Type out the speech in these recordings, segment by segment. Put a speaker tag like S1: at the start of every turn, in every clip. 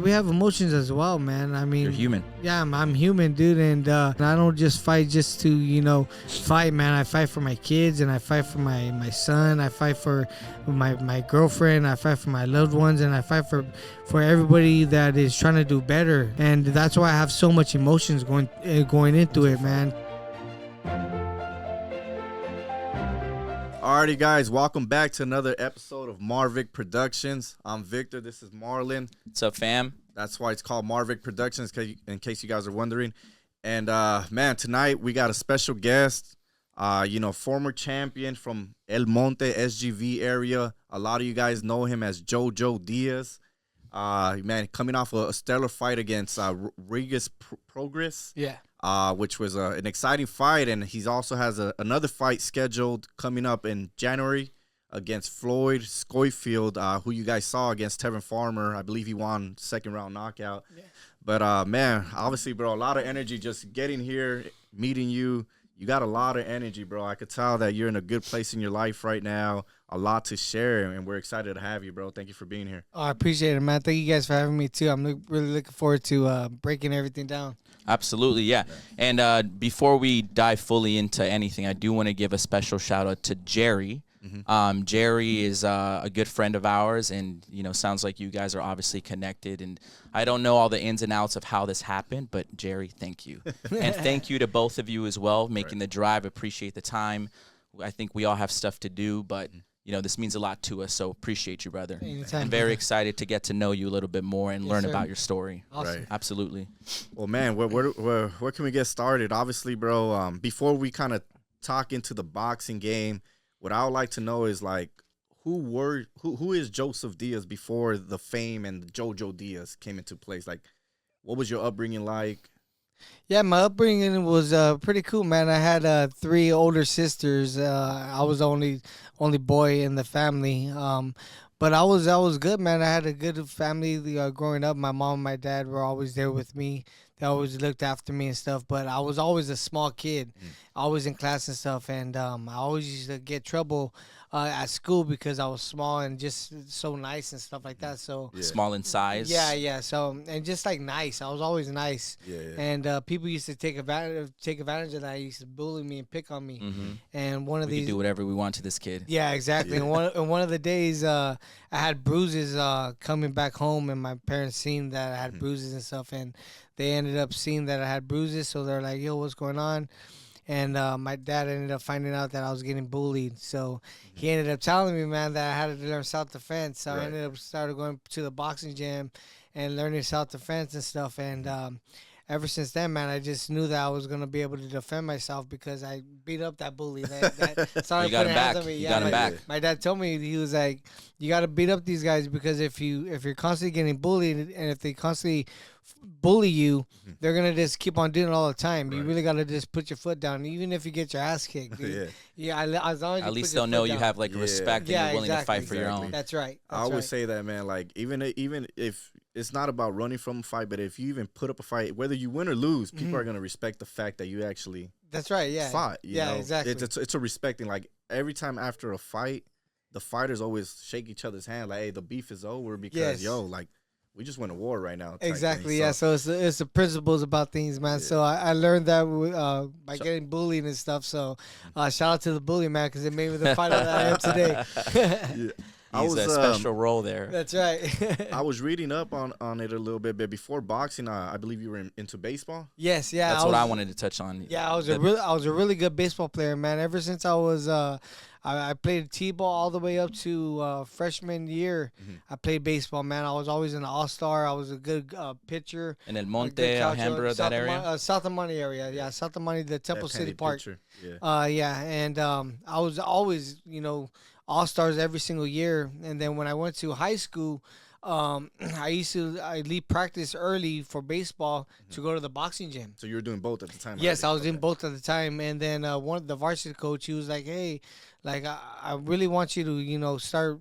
S1: we have emotions as well, man. I mean,
S2: You're human.
S1: Yeah, I'm human, dude, and I don't just fight just to fight, man. I fight for my kids, and I fight for my son. I fight for my girlfriend. I fight for my loved ones, and I fight for everybody that is trying to do better. And that's why I have so much emotions going into it, man.
S3: Alrighty, guys, welcome back to another episode of MarVic Productions. I'm Victor. This is Marlon.
S2: What's up, fam?
S3: That's why it's called MarVic Productions, in case you guys are wondering. And man, tonight we got a special guest. Former champion from El Monte SGV area. A lot of you guys know him as JoJo Diaz. Man, coming off a stellar fight against Regis Progress.
S1: Yeah.
S3: Which was an exciting fight, and he also has another fight scheduled coming up in January against Floyd Schofield, who you guys saw against Tevin Farmer. I believe he won second round knockout. Yeah. But man, obviously, bro, a lot of energy just getting here, meeting you. You got a lot of energy, bro. I could tell that you're in a good place in your life right now. A lot to share, and we're excited to have you, bro. Thank you for being here.
S1: Oh, I appreciate it, man. Thank you guys for having me, too. I'm really looking forward to breaking everything down.
S2: Absolutely, yeah. And before we dive fully into anything, I do want to give a special shout-out to Jerry. Mm-hmm. Jerry is a good friend of ours, and, sounds like you guys are obviously connected. And I don't know all the ins and outs of how this happened, but Jerry, thank you. And thank you to both of you as well, making the drive. Appreciate the time. I think we all have stuff to do, but this means a lot to us, so appreciate you, brother.
S1: Anytime.
S2: I'm very excited to get to know you a little bit more and learn about your story.
S1: Awesome.
S3: Right.
S2: Absolutely.
S3: Well, man, where can we get started? Obviously, bro, before we kind of talk into the boxing game, what I would like to know is, like, who is Joseph Diaz before the fame and JoJo Diaz came into place? Like, what was your upbringing like?
S1: Yeah, my upbringing was pretty cool, man. I had 3 older sisters. I was the only boy in the family. But I was good, man. I had a good family growing up. My mom and my dad were always there with me. They always looked after me and stuff. But I was always a small kid, always in class and stuff. And I always used to get trouble at school because I was small and just so nice and stuff like that. So
S2: small in size.
S1: Yeah. So and just like nice. I was always nice. Yeah. And people used to take advantage of that. They used to bully me and pick on me. Mm-hmm. And one of
S2: we could do whatever we want to this kid.
S1: Yeah, exactly. And one of the days I had bruises coming back home, and my parents seen that I had bruises and stuff, and they ended up seeing that I had bruises, so they're like, "Yo, what's going on?" And my dad ended up finding out that I was getting bullied. So he ended up telling me, man, that I had to learn self-defense. So I ended up started going to the boxing gym and learning self-defense and stuff. And ever since then, man, I just knew that I was going to be able to defend myself because I beat up that bully. That started
S2: you got him back.
S1: You
S2: got him back.
S1: My dad told me, he was like, you got to beat up these guys because if you're constantly getting bullied and if they constantly bully you, they're gonna just keep on doing it all the time. You really gotta just put your foot down, even if you get your ass kicked. Dude. As long as
S2: at least they'll know you have like respect and you're willing to fight for your own.
S1: That's right.
S3: I always say that, man. Like even if it's not about running from a fight, but if you even put up a fight, whether you win or lose, people are gonna respect the fact that you actually fought. You know?
S1: Exactly.
S3: It's a respecting. Like every time after a fight, the fighters always shake each other's hand. Like, hey, the beef is over because like. We just went to war right now.
S1: Exactly, yeah. So it's the principles about things, man. Yeah. So I learned that by getting bullied and stuff. So shout out to the bully, man, because it made me the fighter that I am today.
S2: He's a special role there.
S1: That's right.
S3: I was reading up on it a little bit, but before boxing, I believe you were into baseball.
S1: Yes, yeah.
S2: That's what I wanted to touch on.
S1: Yeah, I was a really good baseball player, man. Ever since I was I played t-ball all the way up to freshman year. I played baseball, man. I was always an all-star. I was a good pitcher.
S2: In El Monte, Alhambra, that area?
S1: South of Money area, yeah. South of Money, the Temple City Park.
S3: Yeah.
S1: And I was always, all-stars every single year. And then when I went to high school, I leave practice early for baseball to go to the boxing gym.
S3: So you were doing both at the time?
S1: Yes, I was doing both at the time. And then one of the varsity coach, he was like, hey, like I really want you to start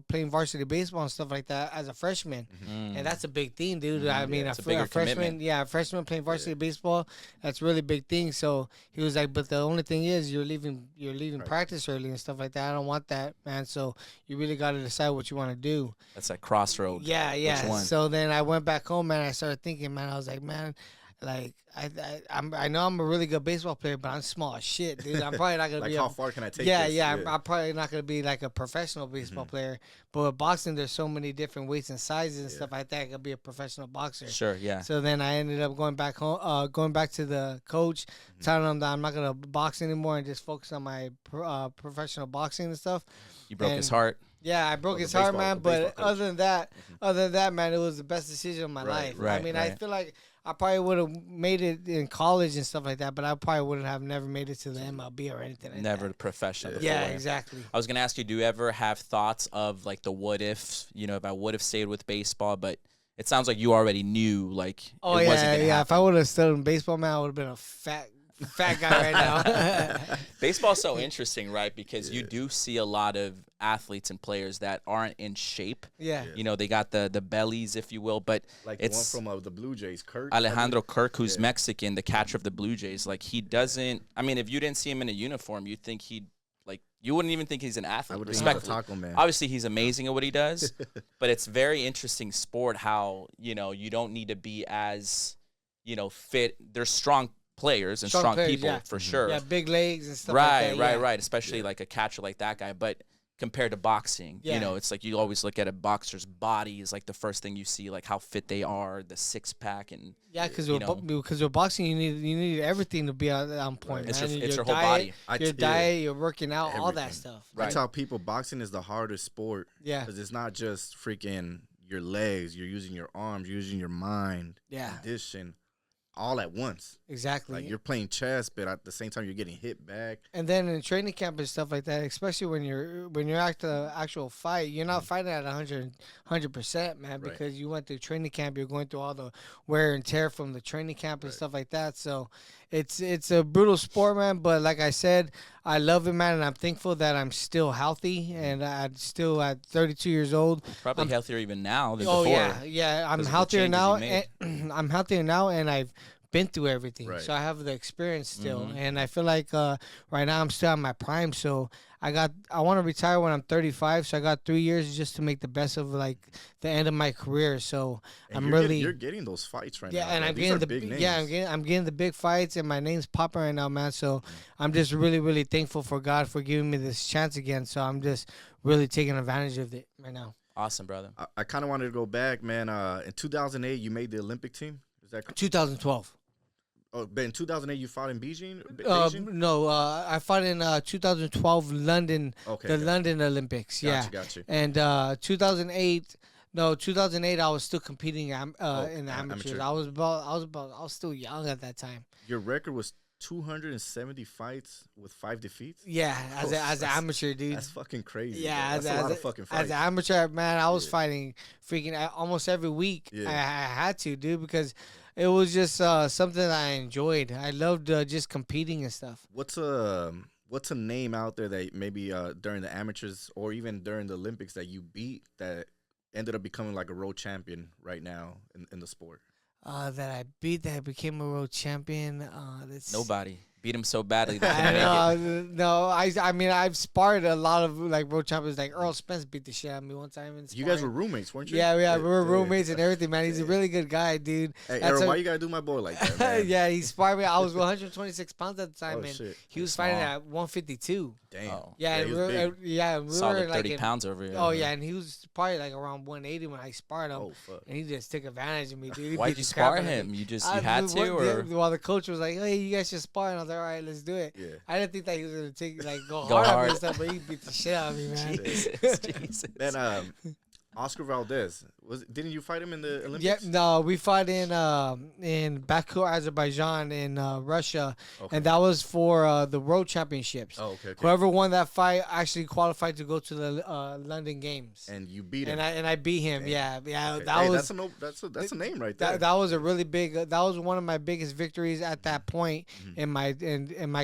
S1: playing varsity baseball and stuff like that as a freshman, and that's a big thing, dude. I mean,
S2: it's a bigger
S1: freshman,
S2: commitment.
S1: a freshman playing varsity baseball, that's a really big thing. So he was like, but the only thing is you're leaving practice early and stuff like that. I don't want that, man. So you really got to decide what you want to do.
S2: That's that crossroad.
S1: Yeah.
S2: Which one?
S1: So then I went back home, man. I started thinking, man. I was like, man, like I know I'm a really good baseball player, but I'm small as shit, dude. I'm probably not gonna
S3: Like
S1: be.
S3: how far can I take
S1: Yeah,
S3: this?
S1: yeah. I'm probably not gonna be like a professional baseball player. But with boxing, there's so many different weights and sizes and stuff like that. I could be a professional boxer.
S2: Sure, yeah.
S1: So then I ended up going back home, going back to the coach, telling him that I'm not gonna box anymore and just focus on my professional boxing and stuff.
S2: You broke his heart.
S1: Yeah, I broke his heart, man. But other than that, man, it was the best decision of my life.
S2: Right,
S1: I mean, I feel like I probably would have made it in college and stuff like that, but I probably wouldn't have never made it to the MLB or anything like that.
S2: Never professional.
S1: Yeah, exactly.
S2: I was gonna ask you, do you ever have thoughts of like the what if? If I would have stayed with baseball, but it sounds like you already knew like it wasn't gonna happen.
S1: If I would have stayed in baseball, man, I would have been a fat guy right now.
S2: Baseball's so interesting, right? Because you do see a lot of athletes and players that aren't in shape.
S1: Yeah.
S2: They got the bellies, if you will, but
S3: like
S2: it's
S3: the one from the Blue Jays, Kirk.
S2: Alejandro Kirk, who's Mexican, the catcher of the Blue Jays. Like he doesn't. I mean, if you didn't see him in a uniform, you'd think you wouldn't even think he's an athlete.
S3: I would
S2: Respectfully.
S3: taco man.
S2: Obviously, he's amazing at what he does, but it's very interesting sport how you don't need to be as fit. There's strong players and strong
S1: players,
S2: people for sure.
S1: Yeah, big legs and stuff like that.
S2: Right. Especially like a catcher like that guy. But compared to boxing, it's like you always look at a boxer's body is like the first thing you see, like how fit they are, the six pack, and
S1: because with boxing you need everything to be on point.
S2: Right.
S1: Man.
S2: It's your whole body.
S1: Your diet, you're working out, all that stuff.
S3: I tell people boxing is the hardest sport.
S1: Yeah,
S3: because it's not just freaking your legs. You're using your arms. You're using your mind.
S1: Yeah,
S3: condition. All at once.
S1: Exactly.
S3: Like you're playing chess, but at the same time you're getting hit back.
S1: And then in training camp and stuff like that, especially when you're at the actual fight, you're not fighting at 100%, man, because you went through training camp. You're going through all the wear and tear from the training camp and stuff like that. So it's a brutal sport, man. But like I said, I love it, man, and I'm thankful that I'm still healthy and I'm still at 32 years old.
S2: Probably healthier even now than before.
S1: Oh yeah. I'm healthier now. I'm healthier now, and I've been through everything, so I have the experience still, and I feel like right now I'm still at my prime. So I want to retire when I'm 35. So I got 3 years just to make the best of like the end of my career. So
S3: and you're getting those fights right now.
S1: Yeah, and I'm getting I'm getting the big fights, and my name's popping right now, man. So I'm just really, really thankful for God for giving me this chance again. So I'm just really taking advantage of it right now.
S2: Awesome, brother.
S3: I kind of wanted to go back, man. In 2008, you made the Olympic team. Is that correct?
S1: 2012.
S3: Oh, but in 2008 you fought in Beijing?
S1: No, I fought in 2012 London, London Olympics.
S3: Gotcha.
S1: And 2008 I was still competing in the amateurs. I was still young at that time.
S3: Your record was 270 fights with 5 defeats?
S1: Yeah, as an amateur, dude.
S3: That's fucking crazy.
S1: Yeah,
S3: that's a lot of fucking fights.
S1: As an amateur, man, I was fighting freaking almost every week.
S3: Yeah.
S1: I had to, dude, because it was just something that I enjoyed. I loved just competing and stuff.
S3: What's a name out there that maybe during the amateurs or even during the Olympics that you beat that ended up becoming like a world champion right now in the sport?
S1: That I beat, that I became a world champion.
S2: Nobody beat him so badly.
S1: I mean, I've sparred a lot of like world champions. Like Earl Spence beat the shit out of me one time.
S3: You guys were roommates, weren't you?
S1: Yeah, we were roommates and everything, man. He's a really good guy, dude.
S3: Hey, Errol, why you gotta do my boy like that, man?
S1: Yeah, he sparred me. I was 126 pounds at the time, and
S3: shit.
S1: he was fighting at 152.
S3: Damn.
S2: Oh.
S1: Yeah,
S3: he
S1: we
S2: solid
S1: were
S2: 30 pounds over here.
S1: Oh yeah, and he was probably like around 180 when I sparred him.
S3: Oh fuck.
S1: And he just took advantage of me, dude.
S2: Why'd you spar him? You had to, or
S1: while the coach was like, "Hey, you guys should spar," and I was like, "All right, let's do it."
S3: Yeah.
S1: I didn't think that he was gonna go hard on me and stuff, but he beat the shit out of me, man.
S2: Jesus.
S3: Then Oscar Valdez, Didn't you fight him in the
S1: Yeah,
S3: Olympics?
S1: no, we fought in Baku, Azerbaijan, in Russia,
S3: Okay.
S1: and that was for the World Championships.
S3: Oh, okay.
S1: Whoever won that fight actually qualified to go to the London Games.
S3: And you beat him.
S1: And I beat him.
S3: Damn.
S1: Yeah.
S3: Okay.
S1: That
S3: Hey,
S1: was
S3: that's a name right there.
S1: that was a really big. That was one of my biggest victories at that point in my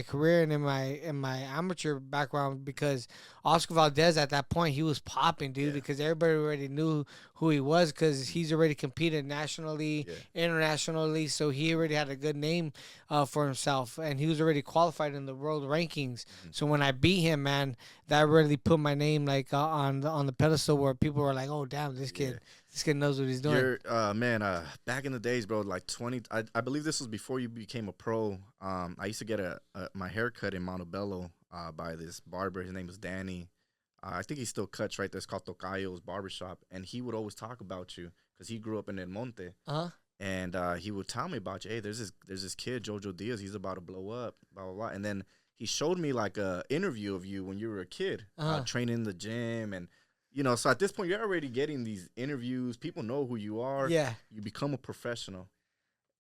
S1: career and in my amateur background, because Oscar Valdez at that point, he was popping, dude, because everybody already knew who he was, because he's already competed nationally, internationally, so he already had a good name for himself, and he was already qualified in the world rankings. So when I beat him, man, that really put my name like on the pedestal, where people were like, "Oh, damn, this kid knows what he's doing."
S3: You're back in the days, bro, like 20. I believe this was before you became a pro. I used to get my hair cut in Montebello by this barber. His name was Danny. I think he still cuts right there. It's called Tocayo's Barbershop. And he would always talk about you because he grew up in El Monte. And he would tell me about you. Hey, there's this kid, JoJo Diaz. He's about to blow up, blah, blah, blah. And then he showed me like a interview of you when you were a kid, training in the gym. And, so at this point, you're already getting these interviews. People know who you are.
S1: Yeah.
S3: You become a professional.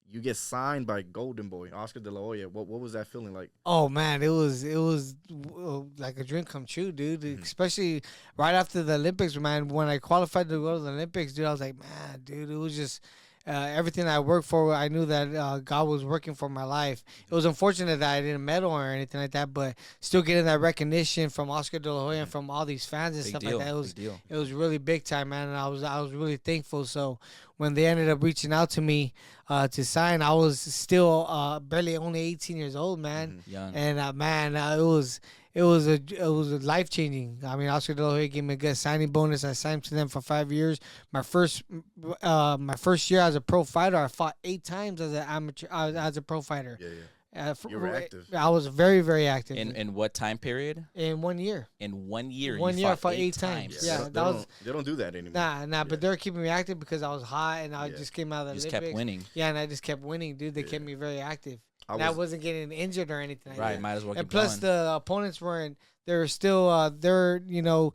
S3: You get signed by Golden Boy, Oscar De La Hoya. What was that feeling like?
S1: Oh man, it was like a dream come true, dude. Especially right after the Olympics, man. When I qualified to go to the Olympics, dude, I was like, man, dude, it was just everything I worked for. I knew that God was working for my life. It was unfortunate that I didn't medal or anything like that, but still getting that recognition from Oscar De La Hoya and from all these fans and
S2: Big
S1: stuff
S2: deal,
S1: like that.
S2: deal.
S1: It was really big time, man, and I was really thankful. So when they ended up reaching out to me to sign, I was still barely only 18 years old, man.
S2: Young.
S1: And man, it was a life changing. I mean, Oscar De La Hoya gave me a good signing bonus. I signed to them for 5 years. My first year as a pro fighter, I fought 8 times as an amateur as a pro fighter.
S3: Yeah. You were active.
S1: I was very, very active.
S2: In what time period?
S1: In 1 year.
S2: In 1 year,
S1: One
S2: you
S1: year I
S2: fought
S1: fought
S2: 8
S1: times.
S2: times.
S1: Yeah.
S3: They don't do that anymore.
S1: Nah, but they're keeping me active because I was hot and I just came out of the
S2: You just
S1: Olympics.
S2: kept winning.
S1: Yeah, and I just kept winning, dude. They kept me very active. I wasn't getting injured or anything like
S2: Right,
S1: that.
S2: might as well
S1: And
S2: keep
S1: plus,
S2: going.
S1: the opponents weren't. They were still. They're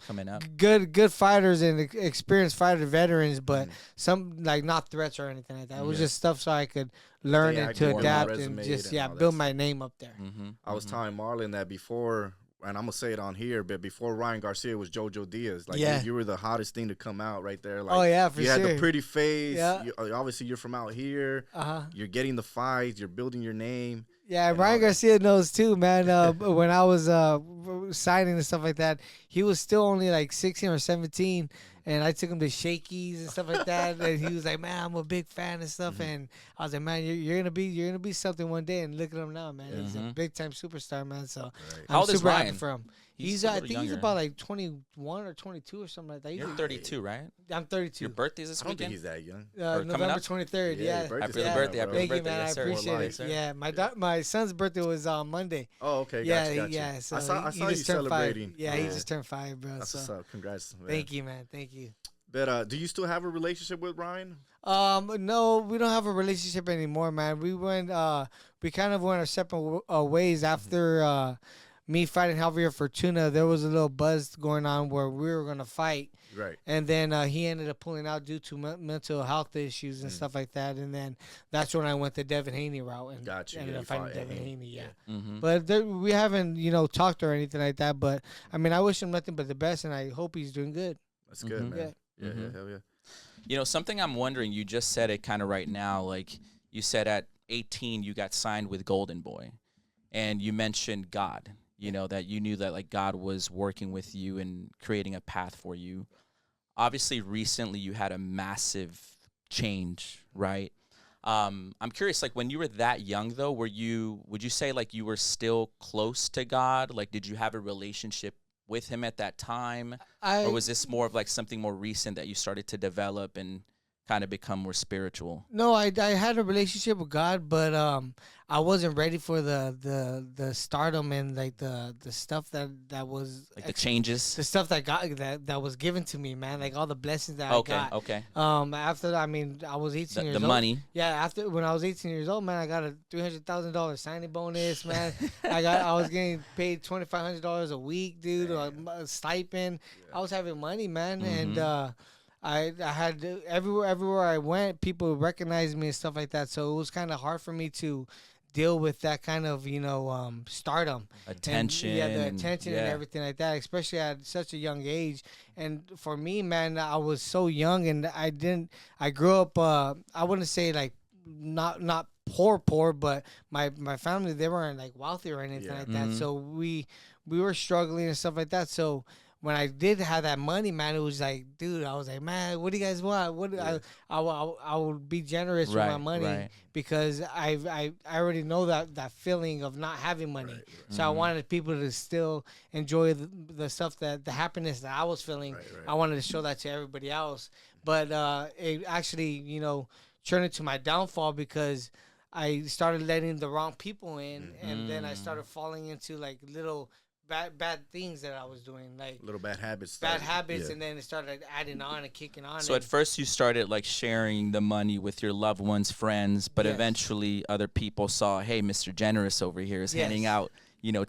S2: Coming up.
S1: good fighters and experienced fighter veterans, but some like not threats or anything like that. It was just stuff so I could learn and to
S3: more
S1: adapt and
S3: resume
S1: just
S3: and all that
S1: build
S3: stuff.
S1: my name up there.
S3: I was telling Marlon that before, and I'm gonna say it on here, but before Ryan Garcia was JoJo Diaz. Like you were the hottest thing to come out right there. Like,
S1: Oh, yeah, for
S3: you had the
S1: sure.
S3: pretty face.
S1: Yeah.
S3: Obviously, you're from out here. You're getting the fights. You're building your name.
S1: Yeah, Ryan Garcia knows too, man. When I was signing and stuff like that, he was still only like 16 or 17, and I took him to Shakey's and stuff like that. And he was like, "Man, I'm a big fan and stuff." And I was like, "Man, you're gonna be something one day." And look at him now, man. He's a big time superstar, man. So
S2: How
S1: I'm
S2: old is
S1: super happy
S2: Ryan?
S1: for him.
S2: He's
S1: I
S2: a
S1: think
S2: little
S1: he's
S2: younger.
S1: about like 21 or 22 or something like that.
S2: You're 32, right?
S1: I'm 32.
S2: Your birthay's this
S3: I don't think
S2: weekend?
S3: he's that young.
S2: coming
S1: November
S2: up?
S1: 23rd.
S3: Yeah,
S1: Yeah.
S3: your birthday's
S2: Happy
S3: coming
S2: birthday,
S3: up,
S2: happy
S3: bro.
S1: Thank you,
S2: birthday,
S1: man. I
S2: yes, sir.
S1: appreciate
S3: life.
S1: it. Yeah, my son's birthday was on Monday.
S3: Oh, okay.
S1: Yeah,
S3: Gotcha.
S1: yeah. So
S3: I saw
S1: he
S3: you
S1: just turned 5.
S3: celebrating.
S1: Yeah, he just turned 5, bro.
S3: That's what's
S1: So
S3: up. Congrats. Man.
S1: thank you, man. Thank you.
S3: But do you still have a relationship with Ryan?
S1: No, we don't have a relationship anymore, man. We kind of went our separate ways after me fighting Javier Fortuna. There was a little buzz going on where we were gonna fight,
S3: Right.
S1: and then he ended up pulling out due to mental health issues and stuff like that. And then that's when I went the Devin Haney route and
S3: Gotcha.
S1: ended
S3: Yeah,
S1: up
S3: you
S1: fighting
S3: fought
S1: Devin
S3: Haney.
S1: Haney. Yeah.
S2: Mm-hmm.
S1: But we haven't, talked or anything like that. But I mean, I wish him nothing but the best, and I hope he's doing good.
S3: That's good, man.
S1: Yeah.
S3: Yeah, hell yeah.
S2: You know, something I'm wondering, you just said it kind of right now, like you said at 18 you got signed with Golden Boy, and you mentioned God, that you knew that like God was working with you and creating a path for you. Obviously, recently you had a massive change, right? I'm curious, like when you were that young though, would you say like you were still close to God? Like, did you have a relationship with him at that time? Or was this more of like something more recent that you started to develop and kind of become more spiritual?
S1: No, I had a relationship with God, but I wasn't ready for the stardom and like the stuff that was
S2: Like the changes?
S1: the stuff that got that was given to me, man. Like all the blessings that I got.
S2: Okay.
S1: After that, I mean, I was 18 years
S2: The
S1: old.
S2: money.
S1: Yeah, when I was 18 years old, man, I got a $300,000 signing bonus, man. I was getting paid $2,500 a week, dude, a stipend. I was having money, man, and I had everywhere I went, people recognized me and stuff like that. So it was kind of hard for me to deal with that kind of stardom,
S2: Attention,
S1: and, the
S2: and
S1: attention and everything like that, especially at such a young age. And for me, man, I was so young, and I grew up, I wouldn't say like not poor, but my family, they weren't like wealthy or anything like that. So we were struggling and stuff like that. So when I did have that money, man, it was like, dude, I was like, man, what do you guys want? I would be generous with my money because I already know that feeling of not having money. So I wanted people to still enjoy the stuff, the happiness that I was feeling. I wanted to show that to everybody else. But it actually, turned into my downfall because I started letting the wrong people in, and then I started falling into like little bad things that I was doing, like
S3: little bad habits.
S1: And then it started adding on and kicking on.
S2: So at first you started like sharing the money with your loved ones, friends, but eventually other people saw, hey, Mr. Generous over here is handing out,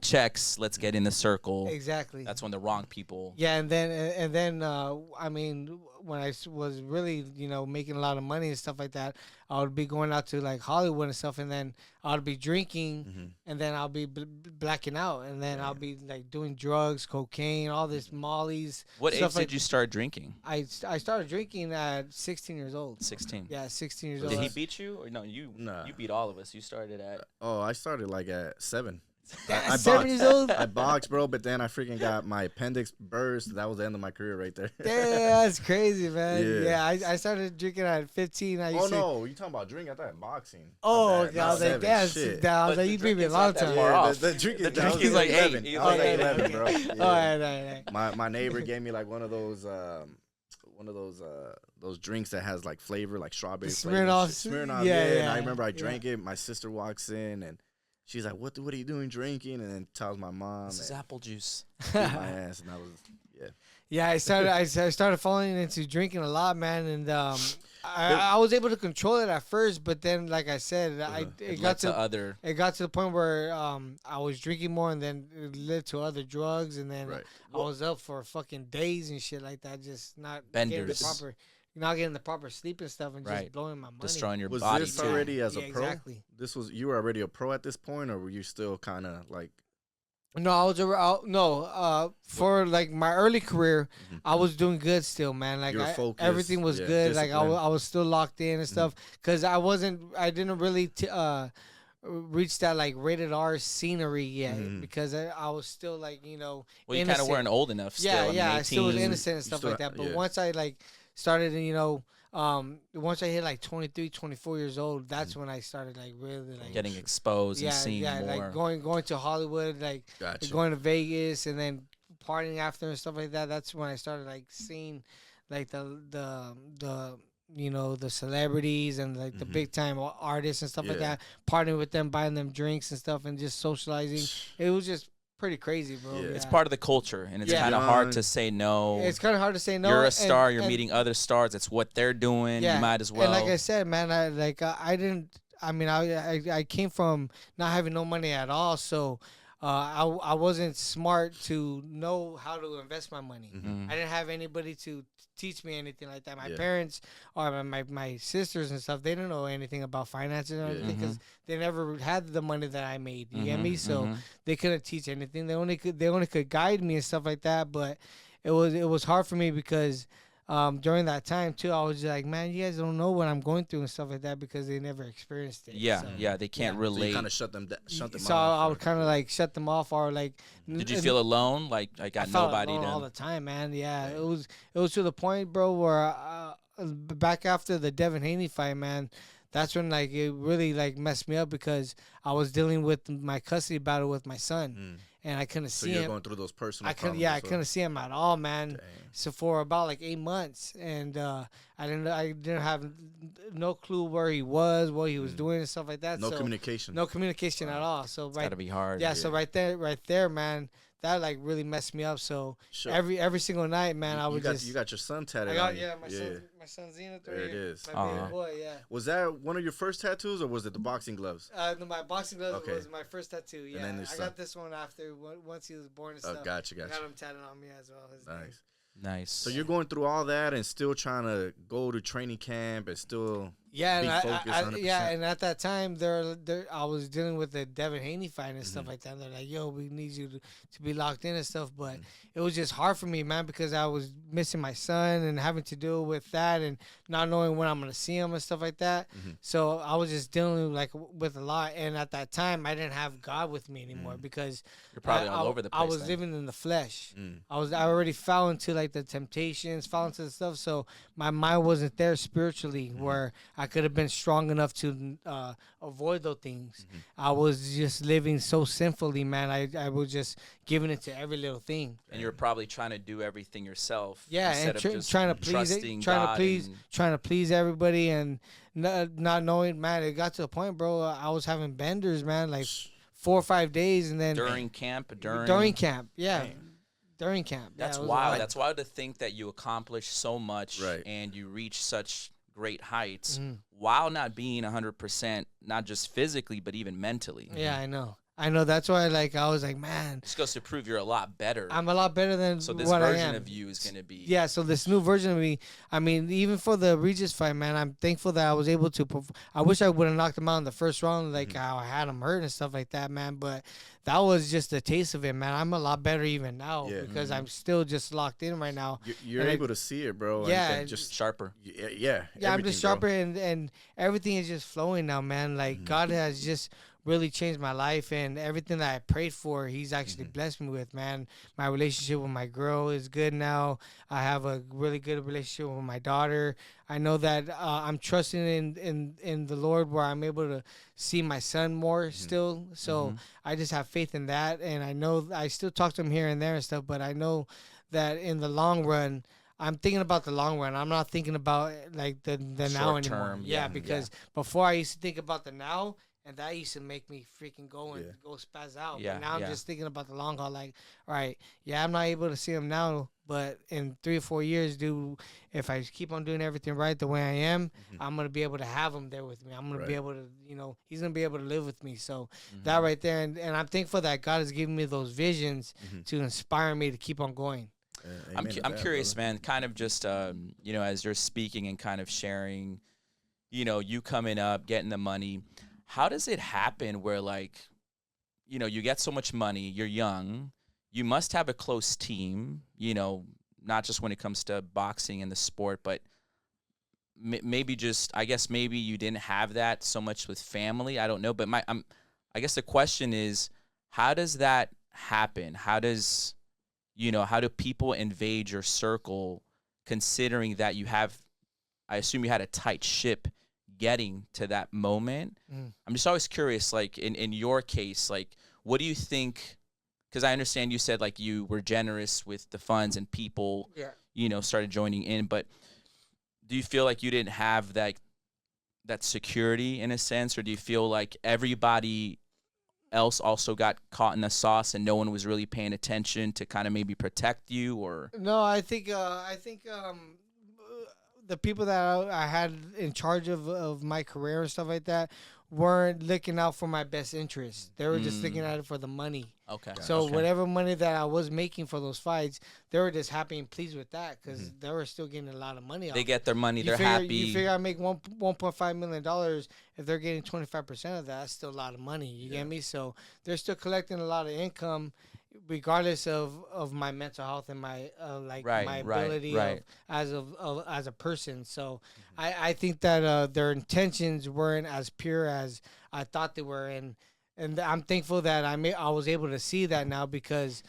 S2: checks. Let's get in the circle.
S1: Exactly.
S2: That's when the wrong people.
S1: Yeah, and then I mean, when I was really making a lot of money and stuff like that, I would be going out to like Hollywood and stuff, and then I would be drinking, and then I'll be blacking out, and then I'll be like doing drugs, cocaine, all this mollies.
S2: What age did you start drinking?
S1: I started drinking at 16 years old.
S2: 16.
S1: Yeah, 16 years old.
S2: Did he beat you or no? You beat all of us. You started at.
S3: I started like at 7.
S1: I 7 years old.
S3: I boxed, bro, but then I freaking got my appendix burst. That was the end of my career right there.
S1: Yeah, that's crazy, man. Yeah, I started drinking at 15.
S3: No, you talking about drinking? I thought boxing.
S1: Oh, I was like, that's I was like, you beat me a long time.
S3: The drinking
S2: is like
S3: 11.
S2: He's
S3: I was
S2: like
S3: 11, bro. Yeah.
S1: All right.
S3: My neighbor gave me like one of those drinks that has like flavor, like strawberry
S1: Smirnoff.
S3: Yeah. And I remember I drank it. My sister walks in and she's like, "What are you doing drinking?" And then tells my mom,
S2: "This is apple juice."
S3: My ass, and I was,
S1: Yeah, I started falling into drinking a lot, man, and I was able to control it at first, but then, like I said, it got to the point where I was drinking more, and then it led to other drugs, and then I was up for fucking days and shit like that, just not getting the proper sleep and stuff, and just blowing my money.
S2: Destroying your
S3: body. Was this already as a pro? Exactly. You were already a pro at this point, or were you still kind of like?
S1: No, I was for like my early career, I was doing good still, man. Like everything was good. Like I was still locked in and stuff, because I didn't really reach that like rated R scenery yet, because I was still like
S2: well, you kind of weren't old enough. Still,
S1: I still was innocent and stuff like that. But once I like started, once I hit like 23, 24 years old, that's when I started like really like
S2: getting exposed and seeing more.
S1: Like going to Hollywood, like going to Vegas, and then partying after and stuff like that. That's when I started like seeing like the celebrities and like the big time artists and stuff like that, partying with them, buying them drinks and stuff, and just socializing. It was just pretty crazy, bro. Yeah.
S2: It's part of the culture, and it's kind of hard to say no.
S1: It's kind of hard to say no.
S2: You're a star. You're meeting other stars. It's what they're doing. You might as well.
S1: And like I said, man, I came from not having no money at all, so I wasn't smart to know how to invest my money. I didn't have anybody to teach me anything like that. My parents or my sisters and stuff, they didn't know anything about finances or anything, because they never had the money that I made. You get me? So they couldn't teach anything. They only could guide me and stuff like that. But it was hard for me because during that time too, I was just like, man, you guys don't know what I'm going through and stuff like that, because they never experienced it.
S2: They can't relate. So you
S3: kind of shut them off.
S1: So I would kind of like shut them off, or like.
S2: Did you feel alone? Like I got nobody
S1: all the time, man. Yeah, it was to the point, bro, where back after the Devin Haney fight, man. That's when like it really like messed me up, because I was dealing with my custody battle with my son. And I couldn't see him. So you're
S3: going through those personal problems.
S1: I couldn't see him at all, man. Dang. So for about like 8 months, and I didn't have no clue where he was, what he was doing, and stuff like that.
S3: No communication.
S1: No communication at all. So
S2: it's gotta be hard.
S1: Yeah. So right there, man. That like really messed me up. So every single night, man, I would just.
S3: You got your son tatted.
S1: My son Zenith.
S3: There it is.
S1: My baby boy. Yeah.
S3: Was that one of your first tattoos, or was it the boxing gloves?
S1: My boxing gloves was my first tattoo. Yeah. I got this one after once he was born and stuff.
S3: Gotcha.
S1: I got him tatted on me as well.
S3: Nice.
S2: Nice.
S3: So you're going through all that and still trying to go to training camp and still
S1: Yeah,
S3: be
S1: and
S3: focused 100%.
S1: and at that time, I was dealing with the Devin Haney fight and stuff like that. They're like, "Yo, we need you to be locked in and stuff." But it was just hard for me, man, because I was missing my son and having to deal with that and not knowing when I'm gonna see him and stuff like that. So I was just dealing like with a lot. And at that time, I didn't have God with me anymore because
S2: You're probably all over the place.
S1: I was
S2: then.
S1: living in the flesh. I already fell into like the temptations, fell into the stuff. So my mind wasn't there spiritually where I could have been strong enough to avoid those things. I was just living so sinfully, man. I was just giving it to every little thing.
S2: And you're probably trying to do everything yourself.
S1: Yeah, and
S2: instead of just
S1: trying to please,
S2: trusting God and-
S1: trying to please everybody, and not knowing, man. It got to a point, bro. I was having benders, man, like 4 or 5 days, and then
S2: during camp,
S1: during camp, yeah. During camp.
S2: That's
S1: yeah,
S2: wild. That's wild to think that you accomplished so much
S3: Right.
S2: and you reached such great heights while not being 100%, not just physically, but even mentally.
S1: Yeah, I know. That's why, like, I was like, man,
S2: This goes to prove you're a lot better.
S1: I'm a lot better than
S2: So this
S1: what I
S2: version
S1: am.
S2: of you is going to be...
S1: Yeah, so this new version of me, I mean, even for the Regis fight, man, I'm thankful that I was able to. I wish I would have knocked him out in the first round, like how I had him hurt and stuff like that, man. But that was just a taste of it, man. I'm a lot better even now because I'm still just locked in right now.
S3: You're able to see it, bro.
S1: Yeah,
S3: and just
S2: Sharper.
S3: yeah.
S1: I'm just
S3: everything, bro.
S1: sharper and everything is just flowing now, man. Like God has just really changed my life, and everything that I prayed for, He's actually blessed me with, man. My relationship with my girl is good now. I have a really good relationship with my daughter. I know that I'm trusting in the Lord, where I'm able to see my son more still. So I just have faith in that, and I know I still talk to him here and there and stuff, but I know that in the long run, I'm thinking about the long run. I'm not thinking about like the now
S2: Short
S1: anymore.
S2: term,
S1: Yeah,
S2: yeah,
S1: because before I used to think about the now, and that used to make me freaking go and go spaz out.
S2: Yeah,
S1: But now I'm
S2: yeah.
S1: just thinking about the long haul. Like, all right, I'm not able to see him now, but in 3 or 4 years, dude, if I keep on doing everything right the way I am, I'm gonna be able to have him there with me. I'm gonna be able to, he's gonna be able to live with me. So that right there, and I'm thankful that God has given me those visions to inspire me to keep on going.
S2: I'm curious, man, kind of just, as you're speaking and kind of sharing, you coming up, getting the money, how does it happen where, like, you get so much money, you're young, you must have a close team, not just when it comes to boxing and the sport, but maybe I guess maybe you didn't have that so much with family. I don't know. But I guess the question is, how does that happen? How do people invade your circle, considering that I assume you had a tight ship getting to that moment? I'm just always curious, like in your case, like what do you think? Because I understand you said like you were generous with the funds and people, started joining in. But do you feel like you didn't have that security in a sense, or do you feel like everybody else also got caught in the sauce and no one was really paying attention to kind of maybe protect you? Or
S1: No, I think the people that I had in charge of my career and stuff like that weren't looking out for my best interest. They were just looking at it for the money.
S2: Okay.
S1: So whatever money that I was making for those fights, they were just happy and pleased with that because they were still getting a lot of money.
S2: They get their money, they're
S1: figure,
S2: happy.
S1: You figure I make $1.5 million. If they're getting 25% of that, that's still a lot of money. You get me? So they're still collecting a lot of income, regardless of my mental health and my my ability as a person. So I think that their intentions weren't as pure as I thought they were, and I'm thankful that I was able to see that now, because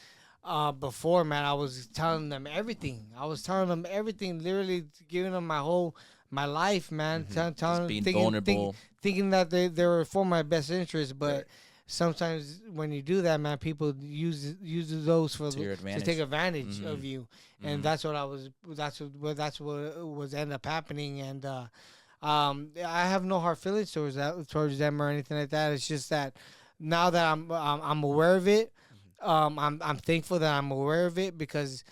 S1: before, man, I was telling them everything. Literally giving them my life, man. Telling
S2: being vulnerable,
S1: thinking that they were for my best interest, but. Sometimes when you do that, man, people use those to take advantage of you, and that's what was ended up happening. And I have no hard feelings towards them or anything like that. It's just that now that I'm aware of it, I'm thankful that I'm aware of it, because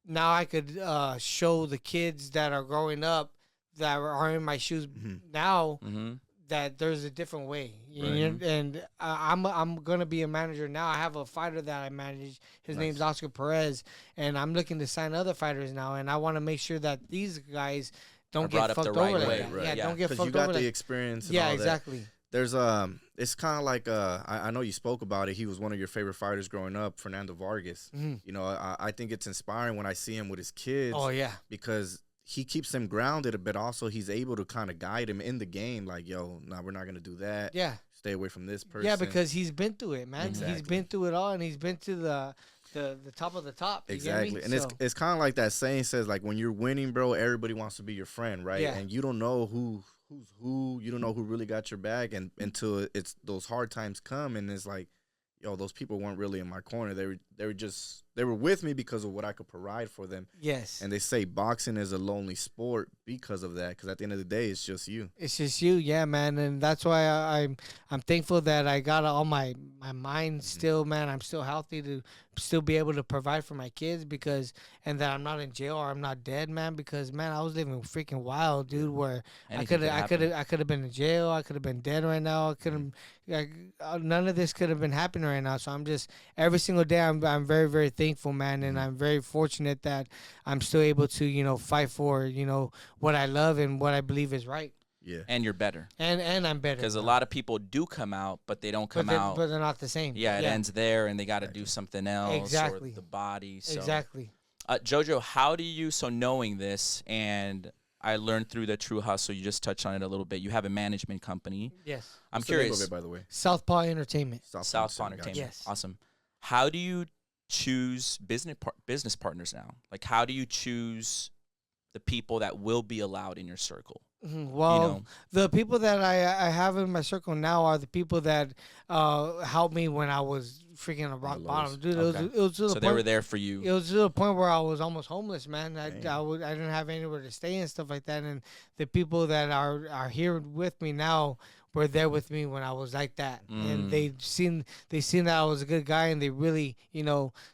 S1: now I could show the kids that are growing up that are in my shoes now. that there's a different way.
S3: Right.
S1: And I'm gonna be a manager now. I have a fighter that I manage. His name's Oscar Perez, and I'm looking to sign other fighters now. And I want to make sure that these guys don't get fucked over like that.
S3: Right.
S1: Yeah, don't get fucked over.
S3: Because you got the
S1: like,
S3: experience. And
S1: yeah,
S3: all
S1: exactly.
S3: That. There's it's kind of like I know you spoke about it. He was one of your favorite fighters growing up, Fernando Vargas.
S1: Mm-hmm.
S3: You know, I think it's inspiring when I see him with his kids.
S1: Oh yeah,
S3: because he keeps them grounded, but also he's able to kind of guide him in the game. Like, yo, no, we're not gonna do that.
S1: yeah.
S3: Stay away from this person.
S1: Yeah, because he's been through it, man.
S3: Exactly.
S1: He's been through it all, and he's been to the top of the top.
S3: Exactly. And it's kind of like that saying says, like, when you're winning, bro, everybody wants to be your friend, right?
S1: Yeah.
S3: And you don't know who's who. You don't know who really got your back, and until it's those hard times come, and it's like, yo, those people weren't really in my corner. They were with me because of what I could provide for them.
S1: Yes.
S3: And they say boxing is a lonely sport because of that. Because at the end of the day, it's just you.
S1: It's just you, yeah, man, and that's why I'm thankful that I got all my mind still, man. I'm still healthy to still be able to provide for my kids and that I'm not in jail or I'm not dead, man. Because man, I was living freaking wild, dude. Where I could have been in jail. I could have been dead right now. I could have, none of this could have been happening right now. So I'm just every single day I'm very very thankful, man, and I'm very fortunate that I'm still able to fight for what I love and what I believe is right.
S3: Yeah.
S2: And you're better.
S1: And I'm better.
S2: Because a lot of people do come out, but they don't come out.
S1: But they're not the same.
S2: Yeah, it ends there, and they got to do something else.
S1: Exactly.
S2: Or the body. So.
S1: Exactly.
S2: JoJo, how do you, so knowing this, and I learned through the True Hustle, you just touched on it a little bit. You have a management company.
S1: Yes.
S2: I'm
S3: What's
S2: curious.
S3: The name of it, by the way?
S1: Southpaw Entertainment.
S2: Southpaw Entertainment.
S1: Yes.
S2: Awesome. How do you choose business partners now? Like, how do you choose the people that will be allowed in your circle?
S1: Well, the people that I have in my circle now are the people that helped me when I was freaking a rock bottom, dude.
S2: Okay.
S1: It was to the
S2: so
S1: point,
S2: they were there for you.
S1: It was to the point where I was almost homeless, man. I didn't have anywhere to stay and stuff like that. And the people that are here with me now were there with me when I was like that, and they seen that I was a good guy, and they really,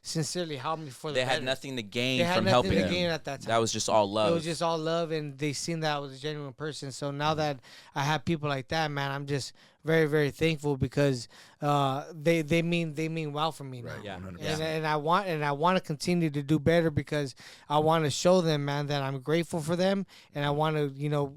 S1: sincerely helped me for the
S2: They
S1: better.
S2: had nothing to gain
S1: They had
S2: from
S1: nothing
S2: helping
S1: to gain
S2: you.
S1: at that time.
S2: That was just all love.
S1: It was just all love, and they seen that I was a genuine person. So now that I have people like that, man, I'm just very, very thankful because they mean well for me now.
S3: Right,
S2: yeah.
S3: 100%.
S1: And I want to continue to do better because I want to show them, man, that I'm grateful for them, and I want to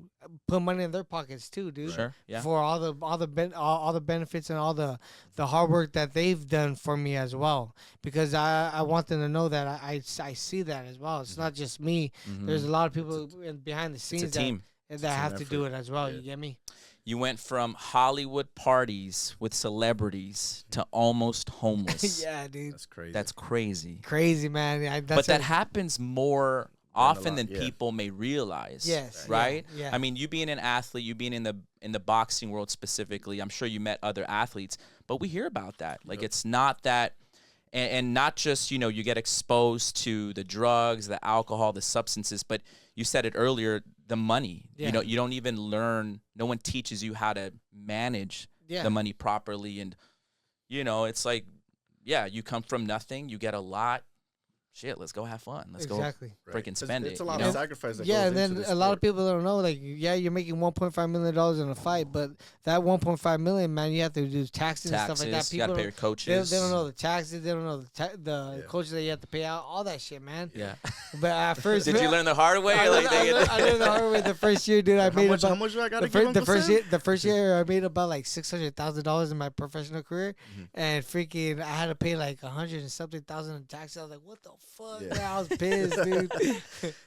S1: put money in their pockets too, dude.
S2: Sure. Yeah.
S1: For all the benefits and all the hard work that they've done for me as well, because I want them to know that I see that as well. It's not just me. There's a lot of people behind the scenes
S2: It's a team.
S1: that have to do
S3: effort.
S1: it as well.
S3: Yeah.
S1: You get me?
S2: You went from Hollywood parties with celebrities to almost homeless.
S1: Yeah, dude.
S3: That's crazy.
S2: That's crazy.
S1: Crazy, man.
S2: But that happens more often than
S3: yeah.
S2: people may realize.
S1: Yes.
S2: Right?
S1: Yeah.
S2: I mean, you being an athlete, you being in the boxing world specifically, I'm sure you met other athletes, but we hear about that. Like it's not that and not just, you get exposed to the drugs, the alcohol, the substances, but you said it earlier, the money.
S1: Yeah.
S2: You don't even learn, no one teaches you how to manage the money properly. And, it's like, yeah, you come from nothing, you get a lot. Shit, let's go have fun. Let's go freaking spend it.
S3: It's a lot of sacrifice that
S1: yeah,
S3: goes
S1: and then
S3: into this
S1: a lot of
S3: sport.
S1: people don't know, like, yeah, you're making $1.5 million in a fight, but that $1.5 million, man, you have to do taxes and stuff like that.
S2: You got to pay your coaches.
S1: They don't know the taxes. They don't know the coaches that you have to pay out. All that shit, man.
S2: Yeah.
S1: But at first,
S2: Did you learn the hard way?
S1: I learned the hard way the first year, dude.
S3: How much do I got to give
S1: the first year, I made about like $600,000 in my professional career, and freaking, I had to pay like 100 and something thousand in taxes. I was like, what the fuck?
S3: Yeah.
S1: Man, I was pissed, dude.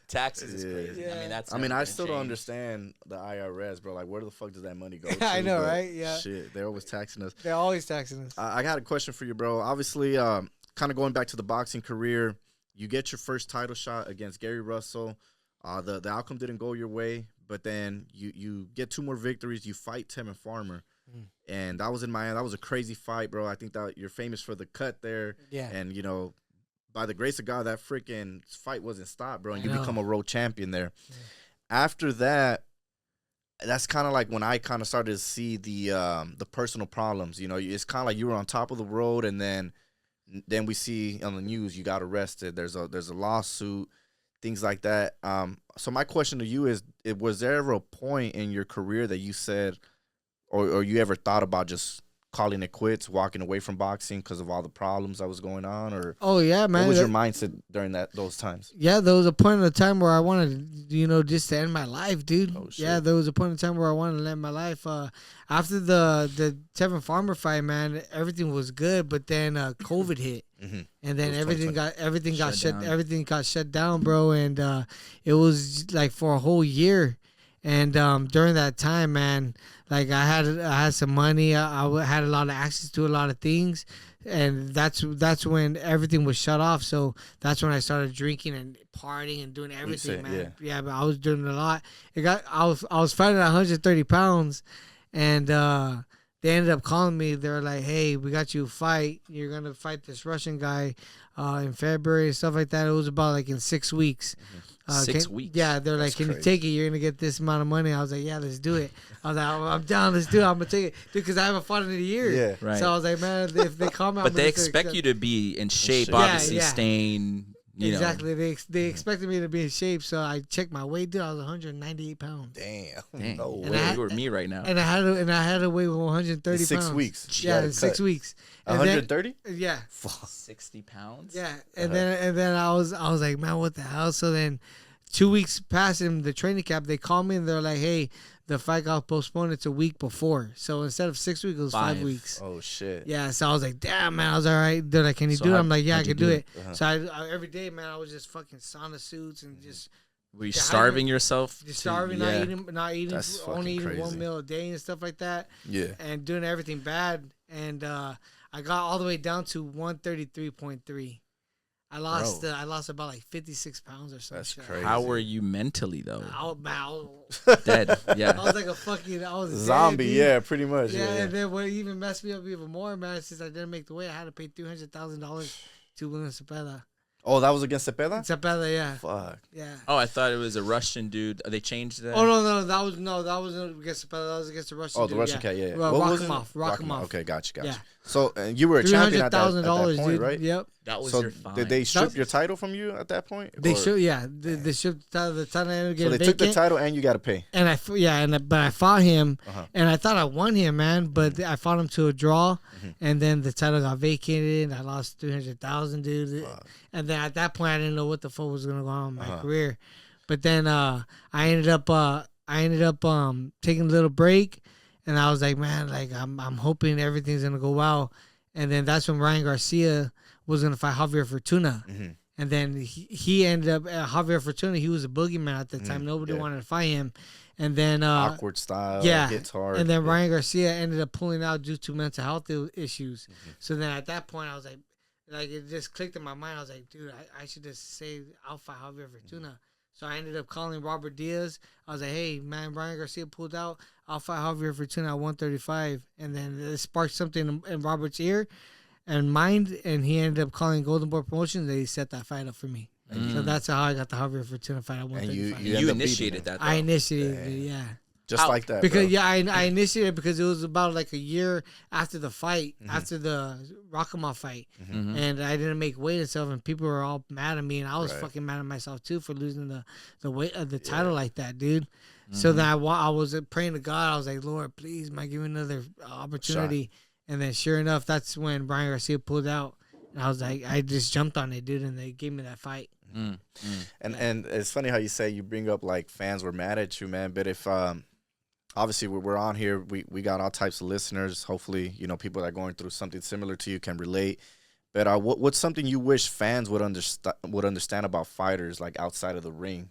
S2: Taxes is crazy.
S1: Yeah.
S2: I mean,
S3: I still don't understand the IRS, bro. Like, where the fuck does that money go to?
S1: I know,
S3: But
S1: right? Yeah.
S3: Shit, they're always taxing us.
S1: They're always taxing us.
S3: I got a question for you, bro. Obviously, kind of going back to the boxing career, you get your first title shot against Gary Russell. The outcome didn't go your way, but then you get 2 more victories. You fight Tevin Farmer, and that was in Miami. That was a crazy fight, bro. I think that you're famous for the cut there.
S1: Yeah.
S3: And, by the grace of God, that freaking fight wasn't stopped, bro, and you
S1: I know.
S3: become a world champion there. After that, that's kind of like when I kind of started to see the personal problems. It's kind of like you were on top of the road, and then we see on the news you got arrested. There's a lawsuit, things like that. So my question to you is, was there ever a point in your career that you said, or you ever thought about just calling it quits, walking away from boxing because of all the problems that was going on? Or
S1: Oh yeah, man.
S3: what was your mindset during those times?
S1: Yeah, there was a point in the time where I wanted, just to end my life, dude.
S3: Oh, shit.
S1: Yeah, there was a point in time where I wanted to end my life. After the Tevin Farmer fight, man, everything was good, but then COVID hit, and then everything got shut down, bro. And it was like for a whole year. And during that time, man, like I had some money. I had a lot of access to a lot of things, and that's when everything was shut off. So that's when I started drinking and partying and doing everything, man. Yeah, but I was doing a lot. I was fighting at 130 pounds, and they ended up calling me. They were like, "Hey, we got you a fight. You're gonna fight this Russian guy in February and stuff like that." It was about like in 6 weeks.
S2: 6 weeks.
S1: Yeah, they're like, "Can you take it? You're gonna get this amount of money." I was like, "Yeah, let's do it." I was like, "I'm down. Let's do it. I'm gonna take it, dude, because I haven't fought in a year."
S3: Yeah,
S2: right.
S1: So I was like, "Man, if they call me,"
S2: but they expect you to be in shape,
S3: Yeah,
S2: obviously, staying.
S1: Exactly. They expected me to be in shape, so I checked my weight, dude. I was 198 pounds.
S3: Damn. No
S1: And
S3: way.
S2: You were me right now.
S1: And I had to weigh 130
S3: In 6
S1: pounds.
S3: weeks.
S1: Yeah,
S3: You
S1: in
S3: got
S1: 6
S3: cut.
S1: weeks. And
S3: 130?
S1: yeah.
S2: 60 pounds.
S1: Yeah. And then I was like, man, what the hell? So then 2 weeks past in the training camp, they called me and they're like, hey, the fight got postponed. It's a week before. So instead of 6 weeks, it was 5 weeks.
S3: Oh, shit.
S1: Yeah, so I was like, damn, man, I was all right. They're like, can you
S2: So
S1: do it?
S2: how-
S1: I'm like, yeah, I
S2: how'd you
S1: can do it.
S3: Uh-huh.
S1: So I every day, man, I was just fucking sauna suits and just
S2: Were you
S1: Yeah,
S2: starving yourself?
S1: starving,
S2: Yeah.
S1: not eating,
S3: That's
S1: only
S3: fucking
S1: eating one
S3: crazy.
S1: meal a day and stuff like that,
S3: Yeah.
S1: and doing everything bad. And I got all the way down to 133.3. I lost about like 56 pounds or something.
S3: That's crazy.
S2: How were you mentally though?
S1: Dead.
S2: Dead. Yeah.
S1: I was like a fucking
S3: Zombie,
S1: dead, dude.
S3: yeah, pretty much.
S1: Yeah,
S3: Yeah.
S1: and then what even messed me up even more, man, since I didn't make the weight, I had to pay $300,000 to William Cepeda.
S3: Oh, that was against Cepeda?
S1: Cepeda, yeah.
S3: Fuck.
S1: Yeah.
S2: Oh, I thought it was a Russian dude. They changed that.
S1: Oh no, that wasn't against Cepeda. That was against the Russian.
S3: Oh, the
S1: dude,
S3: Russian cat, yeah.
S1: Well,
S3: What was it?
S1: Rock him off.
S3: Okay, gotcha.
S1: Yeah.
S3: So you were a champion at that
S1: $300,000,
S3: point,
S1: dude.
S3: right?
S1: Yep.
S2: That was
S3: So
S2: your fine.
S3: did they strip
S1: That-
S3: your title from you at that point?
S1: They
S3: Or-
S1: should, yeah. They stripped the title ended up
S3: So
S1: getting
S3: they
S1: vacant.
S3: took the title and you got to pay.
S1: And but I fought him,
S3: Uh-huh.
S1: and I thought I won him, man. But I fought him to a draw, and then the title got vacated, and I lost $300,000, dude.
S3: Fuck.
S1: And then at that point, I didn't know what the fuck was gonna go on in my
S3: Uh-huh.
S1: career. But then I ended up taking a little break, and I was like, man, like I'm hoping everything's gonna go well. And then that's when Ryan Garcia was gonna fight Javier Fortuna.
S3: Mhm.
S1: And then he ended up Javier Fortuna. He was a boogeyman at the time. Nobody
S3: yeah.
S1: wanted to fight him. And then
S3: Awkward style.
S1: yeah,
S3: Hits hard.
S1: and then
S3: yeah.
S1: Ryan Garcia ended up pulling out due to mental health issues. So then at that point, I was like it just clicked in my mind. I was like, dude, I should just say I'll fight Javier Fortuna. So I ended up calling Robert Diaz. I was like, hey, man, Ryan Garcia pulled out. I'll fight Javier Fortuna at 135. And then it sparked something in Robert's ear and mind, and he ended up calling Golden Boy Promotions, and he set that fight up for me. So that's how I got the Javier Fortuna fight at 135.
S3: you
S2: You
S3: end up
S2: initiated
S3: beating him.
S2: that.
S1: I
S2: Though.
S1: initiated it, yeah.
S3: Just
S2: How?
S3: like that.
S1: Because
S3: bro.
S1: I initiated it because it was about like a year after the fight, after the Rockamore fight, and I didn't make weight and stuff, and people were all mad at me, and I was
S3: Right.
S1: fucking mad at myself too for losing the weight of the title like that, dude. So then I was praying to God. I was like, Lord, please, man, give me another opportunity. And then sure enough, that's when Brian Garcia pulled out, and I was like, I just jumped on it, dude, and they gave me that fight.
S3: And it's funny how you say you bring up like fans were mad at you, man. But if obviously we're on here, we got all types of listeners. Hopefully, people that are going through something similar to you can relate. But what's something you wish fans would understand about fighters, like outside of the ring?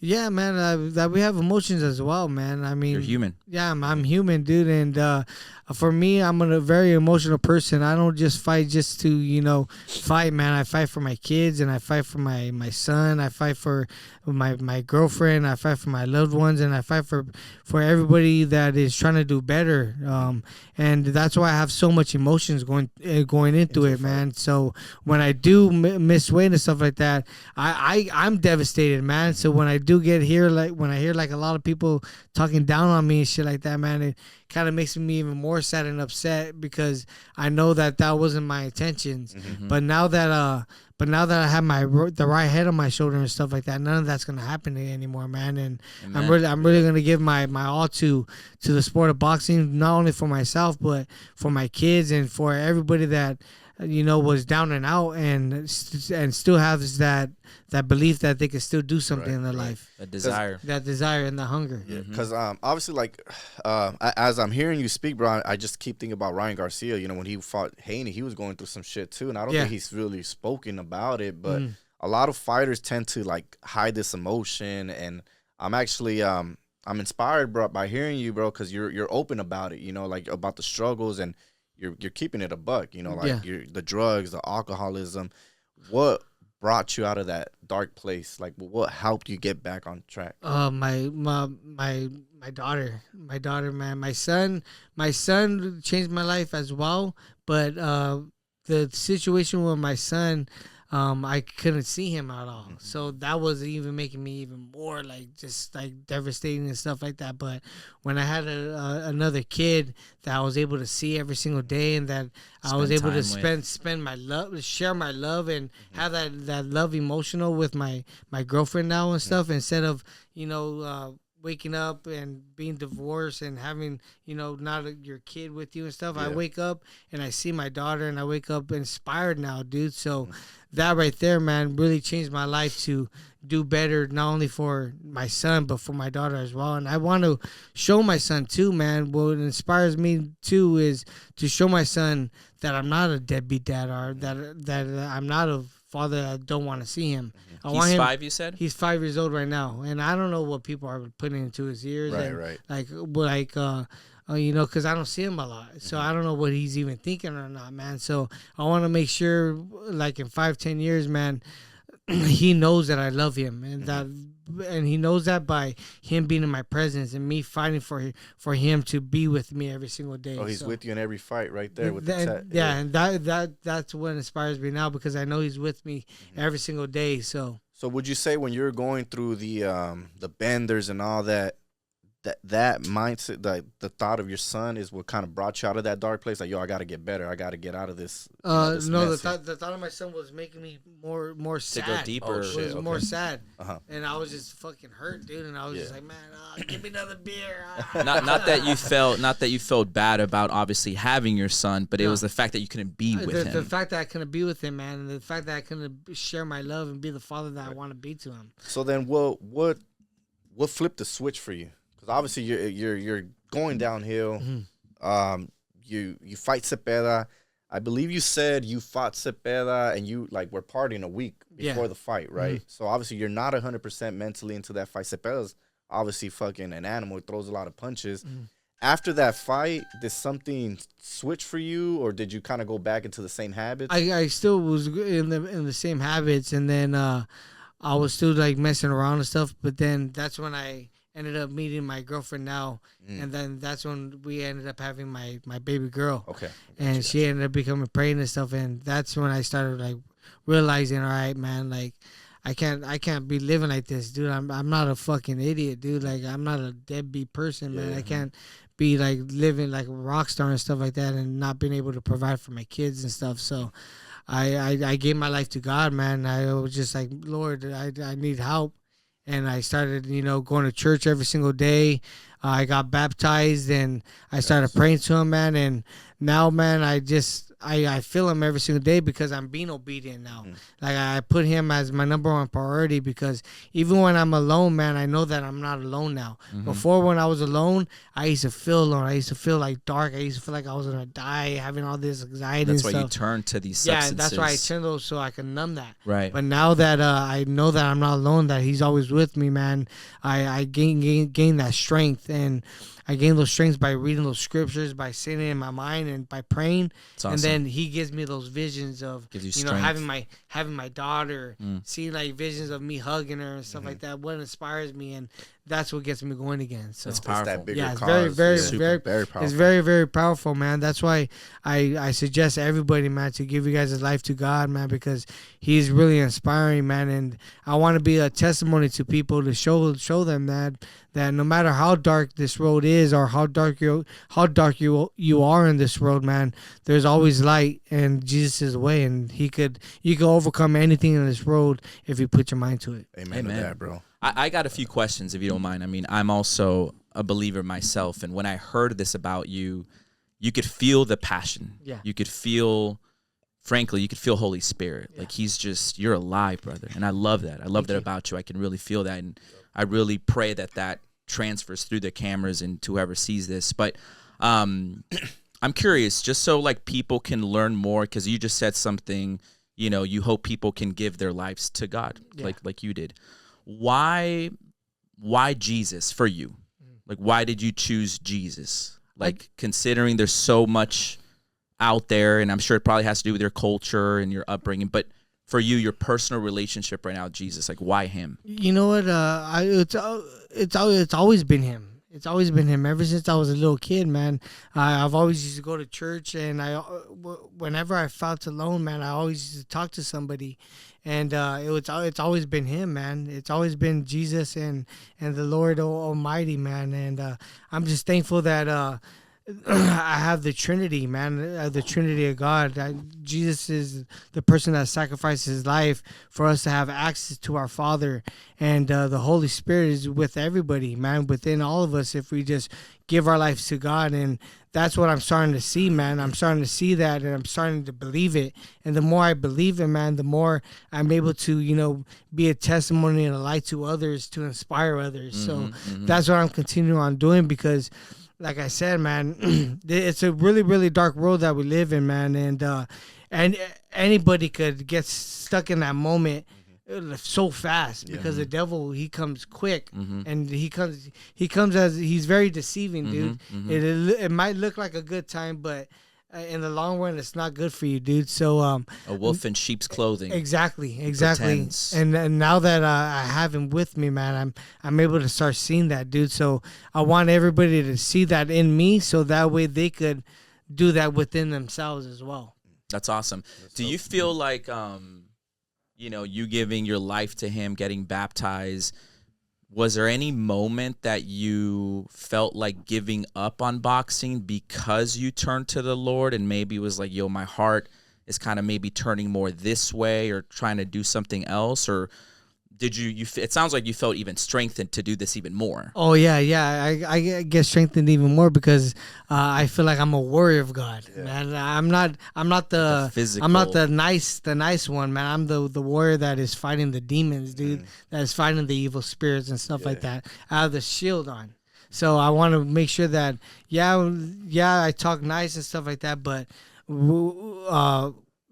S1: Yeah, man, that we have emotions as well, man. I mean,
S2: You're human.
S1: Yeah, I'm human, dude, and for me, I'm a very emotional person. I don't just fight just to fight, man. I fight for my kids, and I fight for my son. I fight for my girlfriend. I fight for my loved ones, and I fight for everybody that is trying to do better. And that's why I have so much emotions going into it, man. So when I do miss weight and stuff like that, I'm devastated, man. So when I do get here, like when I hear like a lot of people talking down on me and shit like that, man, it kind of makes me even more sad and upset because I know that wasn't my intentions. But now that I have the right head on my shoulder and stuff like that, none of that's gonna happen to me anymore, man. And I'm really gonna give my all to the sport of boxing, not only for myself but for my kids and for everybody that was down and out and still has that belief that they can still do something in their life. That desire and the hunger.
S3: Yeah, because obviously, like, as I'm hearing you speak, bro, I just keep thinking about Ryan Garcia. When he fought Haney, he was going through some shit too, and I don't think he's really spoken about it. But a lot of fighters tend to like hide this emotion, and I'm actually I'm inspired, bro, by hearing you, bro, because you're open about it. Like about the struggles and. You're keeping it a buck, like the drugs, the alcoholism. What brought you out of that dark place? Like, what helped you get back on track?
S1: My daughter, man. My son changed my life as well. But the situation with my son, I couldn't see him at all. So that was even making me even more like just like devastating and stuff like that. But when I had another kid that I was able to see every single day and that I was able to spend my love, share my love and have that love emotional with my girlfriend now and stuff instead of, waking up and being divorced and having, not your kid with you and stuff. I wake up and I see my daughter and I wake up inspired now, dude. So that right there, man, really changed my life to do better, not only for my son, but for my daughter as well. And I want to show my son too, man. What inspires me too is to show my son that I'm not a deadbeat dad or that I'm not a father that don't want to see him.
S2: He's 5, you said?
S1: He's 5 years old right now, and I don't know what people are putting into his ears.
S3: Right.
S1: Because I don't see him a lot, so I don't know what he's even thinking or not, man. So I want to make sure, like in 5-10 years, man, he knows that I love him, and he knows that by him being in my presence and me fighting for him to be with me every single day.
S3: Oh, he's with you in every fight, right there with the set.
S1: Yeah, and that's what inspires me now because I know he's with me every single day. So
S3: would you say when you're going through the benders and all that mindset, the thought of your son is what kind of brought you out of that dark place? Like, yo, I got to get better. I got to get out of this. This
S1: the thought of my son was making me more sad.
S2: To go deeper.
S1: It was more sad. And I was just fucking hurt, dude. And I was just like, man, give me another beer.
S2: Not that you felt bad about obviously having your son, but it was the fact that you couldn't be with him.
S1: The fact that I couldn't be with him, man, and the fact that I couldn't share my love and be the father that I want to be to him.
S3: So then, what flipped the switch for you? Because obviously you're going downhill. You fight Cepeda. I believe you said you fought Cepeda and you were partying a week before the fight, right? So obviously you're not 100% mentally into that fight. Cepeda's obviously fucking an animal. He throws a lot of punches. After that fight, did something switch for you, or did you kind of go back into the same habits?
S1: I still was in the same habits, and then I was still messing around and stuff. But then that's when I ended up meeting my girlfriend now, and then that's when we ended up having my baby girl.
S3: Okay.
S1: And she ended up becoming pregnant and stuff, and that's when I started realizing, all right, man, I can't be living like this, dude. I'm not a fucking idiot, dude. I'm not a deadbeat person, man. I can't be living like a rock star and stuff like that and not being able to provide for my kids and stuff. So I gave my life to God, man. I was just like, Lord, I need help. And I started, going to church every single day. I got baptized and I started praying to him, man. And now, man, I feel him every single day because I'm being obedient now. I put him as my number one priority because even when I'm alone, man, I know that I'm not alone now. Before, when I was alone, I used to feel alone. I used to feel dark. I used to feel like I was going to die, having all this anxiety
S2: That's
S1: and
S2: why
S1: stuff.
S2: you turn to these substances.
S1: Yeah, that's why I turn those so I can numb that.
S2: Right.
S1: But now that I know that I'm not alone, that he's always with me, man, I gain that strength. And I gain those strengths by reading those scriptures, by saying it in my mind, and by praying.
S2: Awesome.
S1: And then he gives me those visions of,
S2: Gives you
S1: know,
S2: strength.
S1: having my daughter, seeing like visions of me hugging her and stuff like that. What inspires me, and that's what gets me going again. So
S2: That's powerful.
S3: That bigger
S1: yeah, it's
S3: cause.
S1: very
S3: powerful.
S1: it's very, very powerful, man. That's why I suggest everybody, man, to give you guys a life to God, man, because he's really inspiring, man. And I want to be a testimony to people to show them that no matter how dark this road is or how dark you are in this road, man, there's always light, and Jesus is the way, and you could overcome anything in this road if you put your mind to it.
S3: Amen to that, bro.
S2: I got a few questions, if you don't mind. I mean, I'm also a believer myself, and when I heard this about you, you could feel the passion.
S1: Yeah.
S2: You could feel, frankly, you could feel Holy Spirit.
S1: Yeah.
S2: Like you're alive, brother. And I love that. I love that about you. I can really feel that. And I really pray that transfers through the cameras and to whoever sees this. But I'm curious, just so like people can learn more, because you just said something, you hope people can give their lives to God, like you did. Why Jesus for you? Like, why did you choose Jesus? Like, considering there's so much out there, and I'm sure it probably has to do with your culture and your upbringing, but for you, your personal relationship right now with Jesus, like, why him? You know what?
S1: It's always been him. It's always been him ever since I was a little kid, man. I've always used to go to church, and whenever I felt alone, man, I always used to talk to somebody, and it's always been him, man. It's always been Jesus and the Lord Almighty, man. And I'm just thankful that I have the Trinity, man, the Trinity of God. Jesus is the person that sacrificed his life for us to have access to our Father, and the Holy Spirit is with everybody, man, within all of us if we just give our lives to God. And that's what I'm starting to see, man. I'm starting to see that, and I'm starting to believe it. And the more I believe it, man, the more I'm able to, be a testimony and a light to others, to inspire others. So that's what I'm continuing on doing, because like I said, man, it's a really, really dark world that we live in, man, and anybody could get stuck in that moment so fast, because the devil, he comes quick, and he comes as he's very deceiving, dude. It might look like a good time, but in the long run, it's not good for you, dude. So
S2: a wolf in sheep's clothing.
S1: Exactly.
S2: Pretends.
S1: And now that I have him with me, man, I'm able to start seeing that, dude. So I want everybody to see that in me, so that way they could do that within themselves as well.
S2: That's awesome. Do you feel like you giving your life to him, getting baptized, was there any moment that you felt like giving up on boxing because you turned to the Lord, and maybe was like, my heart is kind of maybe turning more this way or trying to do something else? Or did you it sounds like you felt even strengthened to do this even more.
S1: Oh yeah. I get strengthened even more because I feel like I'm a warrior of God, man. I'm not the
S2: physical.
S1: I'm not the nice one, man. I'm the warrior that is fighting the demons, dude. That is fighting the evil spirits and stuff like that. I have the shield on. So I want to make sure that I talk nice and stuff like that, but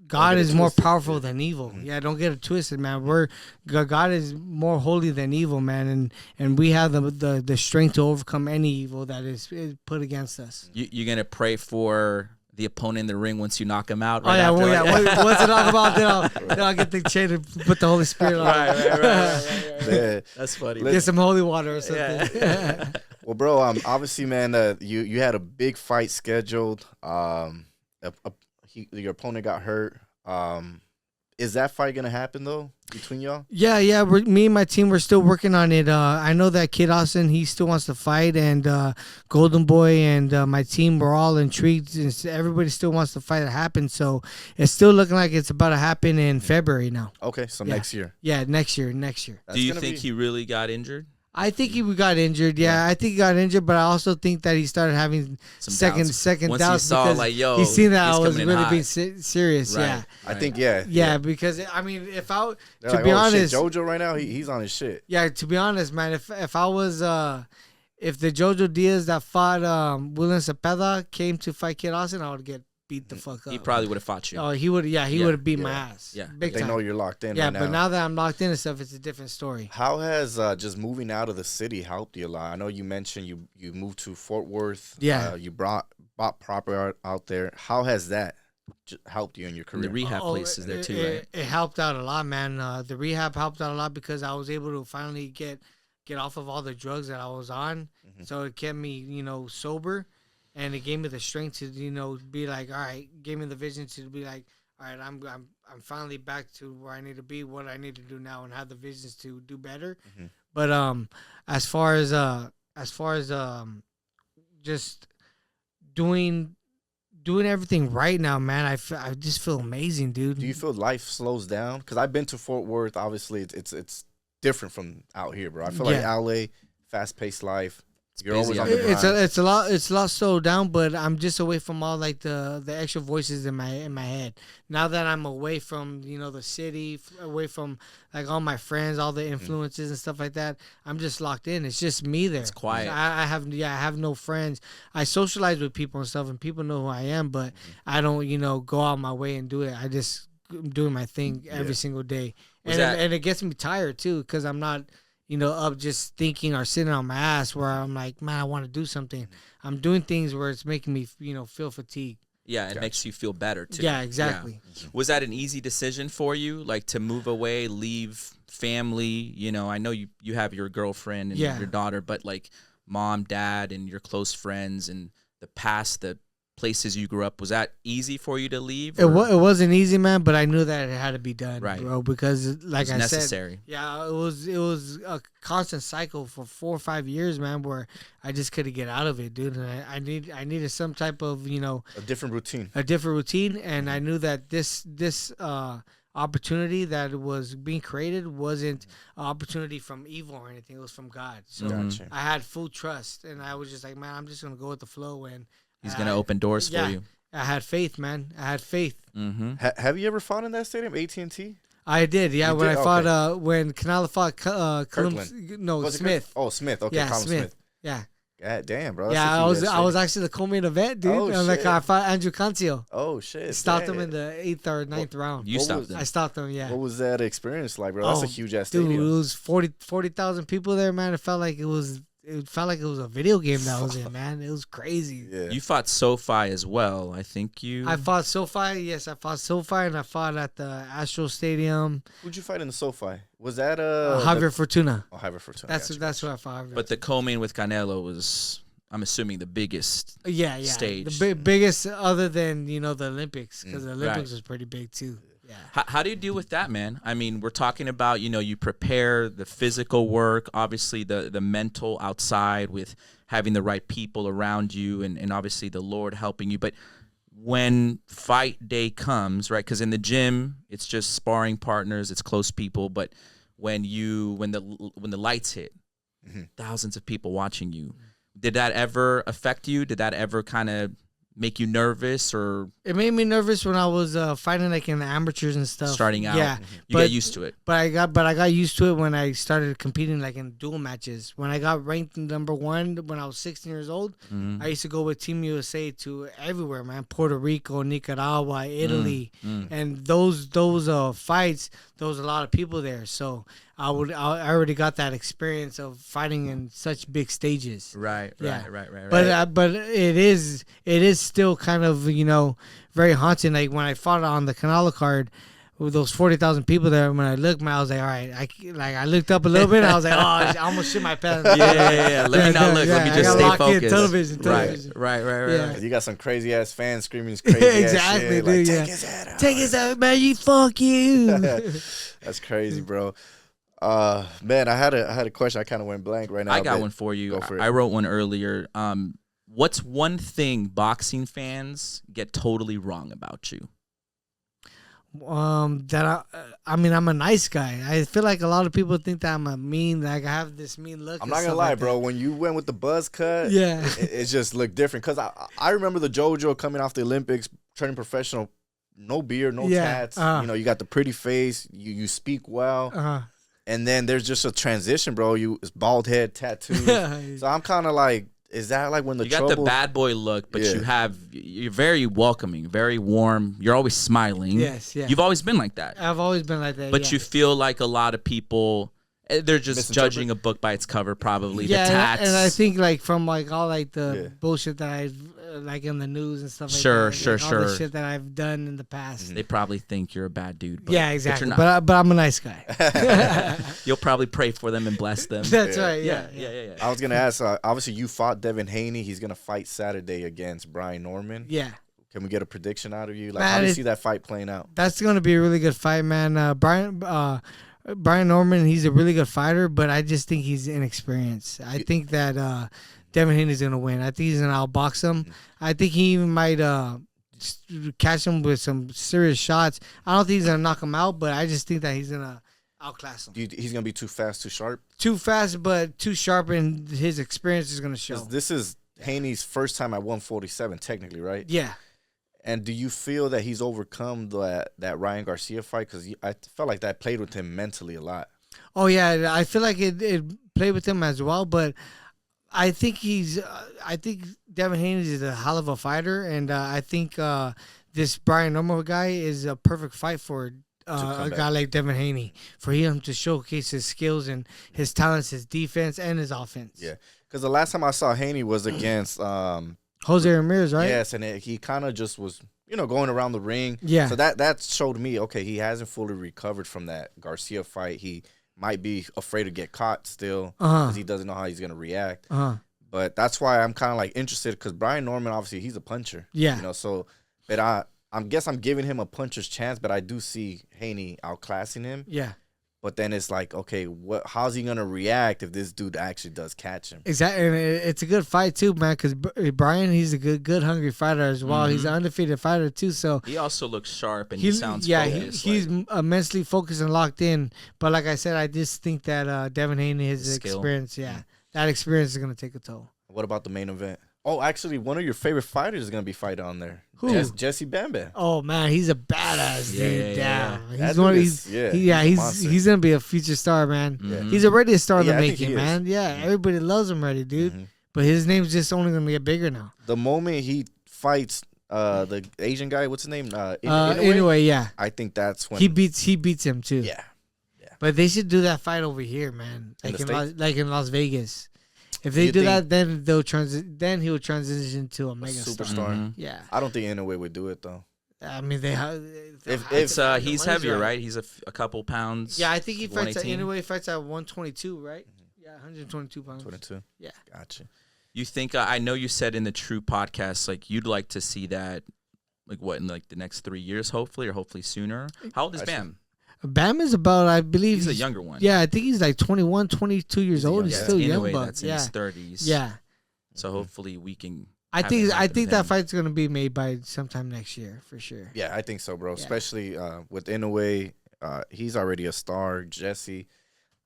S1: God is more powerful than evil. Yeah, don't get it twisted, man. God is more holy than evil, man, and we have the strength to overcome any evil that is put against us.
S2: You're gonna pray for the opponent in the ring once you knock him out.
S1: Right once I knock him out, then I'll get the chain to put the Holy Spirit on.
S2: Right. That's funny.
S1: Get some holy water or something.
S3: Yeah. Well, bro, obviously, man, you had a big fight scheduled. Your opponent got hurt. Is that fight gonna happen though between y'all? Yeah.
S1: Me and my team, we're still working on it. I know that Kid Austin, he still wants to fight, and Golden Boy and my team, we're all intrigued. Everybody still wants the fight to happen, so it's still looking like it's about to happen in February now.
S3: Okay, so next year.
S1: Yeah, next year.
S2: Do you think he really got injured?
S1: I think he got injured. Yeah, I think he got injured, but I also think that he started having second
S2: Once
S1: doubts
S2: he saw,
S1: because
S2: like, yo,
S1: he's seen that I
S2: he's
S1: was
S2: coming in
S1: really
S2: hot.
S1: being serious.
S2: Right.
S1: Yeah,
S3: I think
S1: because I mean, if
S3: They're
S1: to
S3: like,
S1: be
S3: oh,
S1: honest,
S3: shit, JoJo right now he's on his shit.
S1: Yeah, to be honest, man, if I was if the JoJo Diaz that fought William Cepeda came to fight Kid Austin, I would get beat the fuck up.
S2: He probably would have fought you.
S1: Oh, he would. Yeah, he would have beat my ass.
S2: Yeah.
S1: Big
S3: They
S1: time.
S3: know you're locked in.
S1: Yeah,
S3: right
S1: but now that I'm locked in and stuff, it's a different story.
S3: How has just moving out of the city helped you a lot? I know you mentioned you moved to Fort Worth.
S1: Yeah.
S3: You bought property out there. How has that helped you in your
S2: And
S3: career?
S2: the rehab place is there too, right?
S1: It helped out a lot, man. The rehab helped out a lot because I was able to finally get off of all the drugs that I was on. So it kept me, sober, and it gave me the strength to, be like, all right, gave me the vision to be like, all right, I'm finally back to where I need to be, what I need to do now, and have the visions to do better. But as far as just doing everything right now, man, I just feel amazing, dude.
S3: Do you feel life slows down? Because I've been to Fort Worth. Obviously, it's different from out here, bro. I feel like LA, fast paced life. You're always on the grind.
S1: It's a lot slowed down, but I'm just away from all like the extra voices in my head. Now that I'm away from the city, away from like all my friends, all the influences and stuff like that, I'm just locked in. It's just me there. It's
S2: quiet.
S1: I have no friends. I socialize with people and stuff, and people know who I am, but I don't go out my way and do it. I'm doing my thing every single day, and it gets me tired too because I'm not. Up just thinking or sitting on my ass where I'm like, man, I want to do something. I'm doing things where it's making me, feel fatigued.
S2: Yeah, it makes you feel better too.
S1: Yeah, exactly.
S2: Yeah. Was that an easy decision for you, like to move away, leave family? I know you have your girlfriend and your daughter, but like mom, dad, and your close friends and the places you grew up, was that easy for you to leave?
S1: It wasn't easy, man, but I knew that it had to be done,
S2: right,
S1: bro, because like I
S2: necessary.
S1: said, it was a constant cycle for 4 or 5 years, man, where I just couldn't get out of it, dude. And I needed some type of,
S3: a different routine,
S1: and I knew that this opportunity that was being created wasn't an opportunity from evil or anything. It was from God. So I had full trust, and I was just like, man, I'm just gonna go with the flow, and
S2: He's going to open doors for you.
S1: I had faith, man. I had faith.
S2: Mm-hmm.
S3: Have you ever fought in that stadium, AT&T?
S1: I did, yeah. When I fought, when Canala fought Smith.
S3: Oh, Smith. Okay,
S1: yeah,
S3: Colin Smith.
S1: Yeah.
S3: God damn, bro.
S1: Yeah, I was actually the co-main event, dude.
S3: Oh,
S1: like I fought Andrew Cancio.
S3: Oh shit!
S1: Stopped him in the 8th or 9th round.
S2: You stopped him.
S1: I stopped him. Yeah.
S3: What was that experience like, bro? That's a huge ass stadium.
S1: Dude, it was 40,000 people there, man. It felt like it was a video game that I was in, man. It was crazy.
S3: Yeah.
S2: You fought SoFi as well. I think
S1: I fought SoFi. Yes, I fought SoFi, and I fought at the Astro Stadium.
S3: Who'd you fight in the SoFi? Was that
S1: Javier Fortuna?
S3: Oh, Javier Fortuna.
S1: That's who I fought.
S2: But the co-main with Canelo was, I'm assuming, the biggest stage.
S1: The biggest other than, the Olympics, because the Olympics was pretty big too. Yeah.
S2: How do you deal with that, man? I mean, we're talking about, you prepare the physical work, obviously the mental outside with having the right people around you and obviously the Lord helping you. But when fight day comes, right, because in the gym, it's just sparring partners, it's close people. But when the lights hit, thousands of people watching you, did that ever affect you? Did that ever kind of make you nervous? Or
S1: it made me nervous when I was fighting like in the amateurs and stuff.
S2: Starting out,
S1: yeah,
S2: you get used to it.
S1: But I got used to it when I started competing like in dual matches. When I got ranked number 1 when I was 16 years old, I used to go with Team USA to everywhere, man. Puerto Rico, Nicaragua, Italy, and those fights, there was a lot of people there. So I already got that experience of fighting in such big stages.
S2: Right.
S1: But it is still kind of very haunting. Like when I fought on the Canelo card with those 40,000 people there, when I looked, man, I was like, all right, I looked up a little bit, and I was like, oh, I almost shit my pants.
S2: Yeah. Let me not look. Let me just stay focused.
S1: Television.
S2: Right.
S1: Yeah.
S3: You got some crazy ass fans screaming crazy
S1: exactly,
S3: ass shit.
S1: Dude,
S3: like,
S1: take his head out. Take his head, man. You fuck you.
S3: That's crazy, bro. Man, I had a question. I kind of went blank right now.
S2: I got one for you.
S3: Go for it.
S2: I wrote one earlier. What's one thing boxing fans get totally wrong about you?
S1: That I'm a nice guy. I feel like a lot of people think that I'm a mean, like I have this mean look.
S3: I'm not gonna lie, bro. When you went with the buzz cut,
S1: yeah,
S3: it just looked different. Cause I remember the JoJo coming off the Olympics, turning professional, no beard, no tats. You got the pretty face. You speak well. And then there's just a transition, bro. It's bald head, tattoo. So I'm kind of like, Is that like when the
S2: you got the bad boy look, but you're very welcoming, very warm. You're always smiling.
S1: Yes, yeah.
S2: You've always been like that.
S1: I've always been like that.
S2: But you feel like a lot of people, they're just judging a book by its cover, probably.
S1: Yeah,
S2: the tats.
S1: and I think like from like all like the bullshit that I've like in the news and stuff like that.
S2: Sure.
S1: All the shit that I've done in the past.
S2: They probably think you're a bad dude. But,
S1: yeah, exactly.
S2: But you're not.
S1: But I'm a nice guy.
S2: You'll probably pray for them and bless them.
S1: That's right. Yeah.
S3: I was gonna ask. Obviously, you fought Devin Haney. He's gonna fight Saturday against Brian Norman.
S1: Yeah.
S3: Can we get a prediction out of you? Like,
S1: Man,
S3: how do you see that fight playing out?
S1: That's gonna be a really good fight, man. Brian Norman, he's a really good fighter, but I just think he's inexperienced. I think that Devin Haney's gonna win. I think he's gonna outbox him. I think he even might catch him with some serious shots. I don't think he's gonna knock him out, but I just think that he's gonna outclass him.
S3: He's gonna be too fast, too sharp.
S1: Too fast, but too sharp, and his experience is gonna show.
S3: This is Haney's first time at 147, technically, right?
S1: Yeah.
S3: And do you feel that he's overcome that Ryan Garcia fight? Because I felt like that played with him mentally a lot.
S1: Oh yeah, I feel like it played with him as well, but I think I think Devin Haney is a hell of a fighter, and I think this Brian Norman guy is a perfect fight for a guy like Devin Haney, for him to showcase his skills and his talents, his defense and his offense.
S3: Yeah, because the last time I saw Haney was against
S1: Jose Ramirez, right?
S3: Yes, and he kind of just was, going around the ring.
S1: Yeah.
S3: So that showed me, okay, he hasn't fully recovered from that Garcia fight. He might be afraid to get caught still because he doesn't know how he's going to react. But that's why I'm kind of like interested, because Brian Norman, obviously, he's a puncher.
S1: Yeah.
S3: So, but I guess I'm giving him a puncher's chance, but I do see Haney outclassing him.
S1: Yeah.
S3: But then it's like, okay, how's he gonna react if this dude actually does catch him?
S1: Exactly, and it's a good fight too, man. Because Brian, he's a good hungry fighter as well. He's an undefeated fighter too. So
S2: he also looks sharp and he sounds focused.
S1: He's immensely focused and locked in. But like I said, I just think that Devin Haney, his experience, that experience is gonna take a toll.
S3: What about the main event? Oh, actually, one of your favorite fighters is gonna be fighting on there.
S1: Who?
S3: Jesse Bam Bam.
S1: Oh man, he's a badass dude. He's gonna be a future star, man. He's already a star in the making, man. Yeah, everybody loves him already, dude. But his name's just only gonna get bigger now.
S3: The moment he fights the Asian guy, what's his name?
S1: Anyway, yeah.
S3: I think that's when
S1: he beats him too.
S3: Yeah.
S1: But they should do that fight over here, man. Like in Las Vegas. If they do that, then then he will transition to a mega
S3: superstar.
S1: Yeah,
S3: I don't think Inoue would do it though.
S1: I mean,
S2: he's heavier, right? He's a couple pounds.
S1: Yeah, I think he fights at Inoue fights at 122, right? Yeah, 122 pounds.
S3: 22.
S1: Yeah,
S3: gotcha.
S2: You think? I know you said in the True podcast, like you'd like to see that, like what in like the next 3 years, hopefully sooner. How old is Bam?
S1: Bam is about, I believe
S2: he's a younger one.
S1: Yeah, I think he's like 21, 22 years old. He's still young, but
S2: that's in his 30s.
S1: Yeah.
S2: So hopefully we can.
S1: I think that fight's gonna be made by sometime next year for sure.
S3: Yeah, I think so, bro. Yeah. Especially with Inoue, he's already a star. Jesse,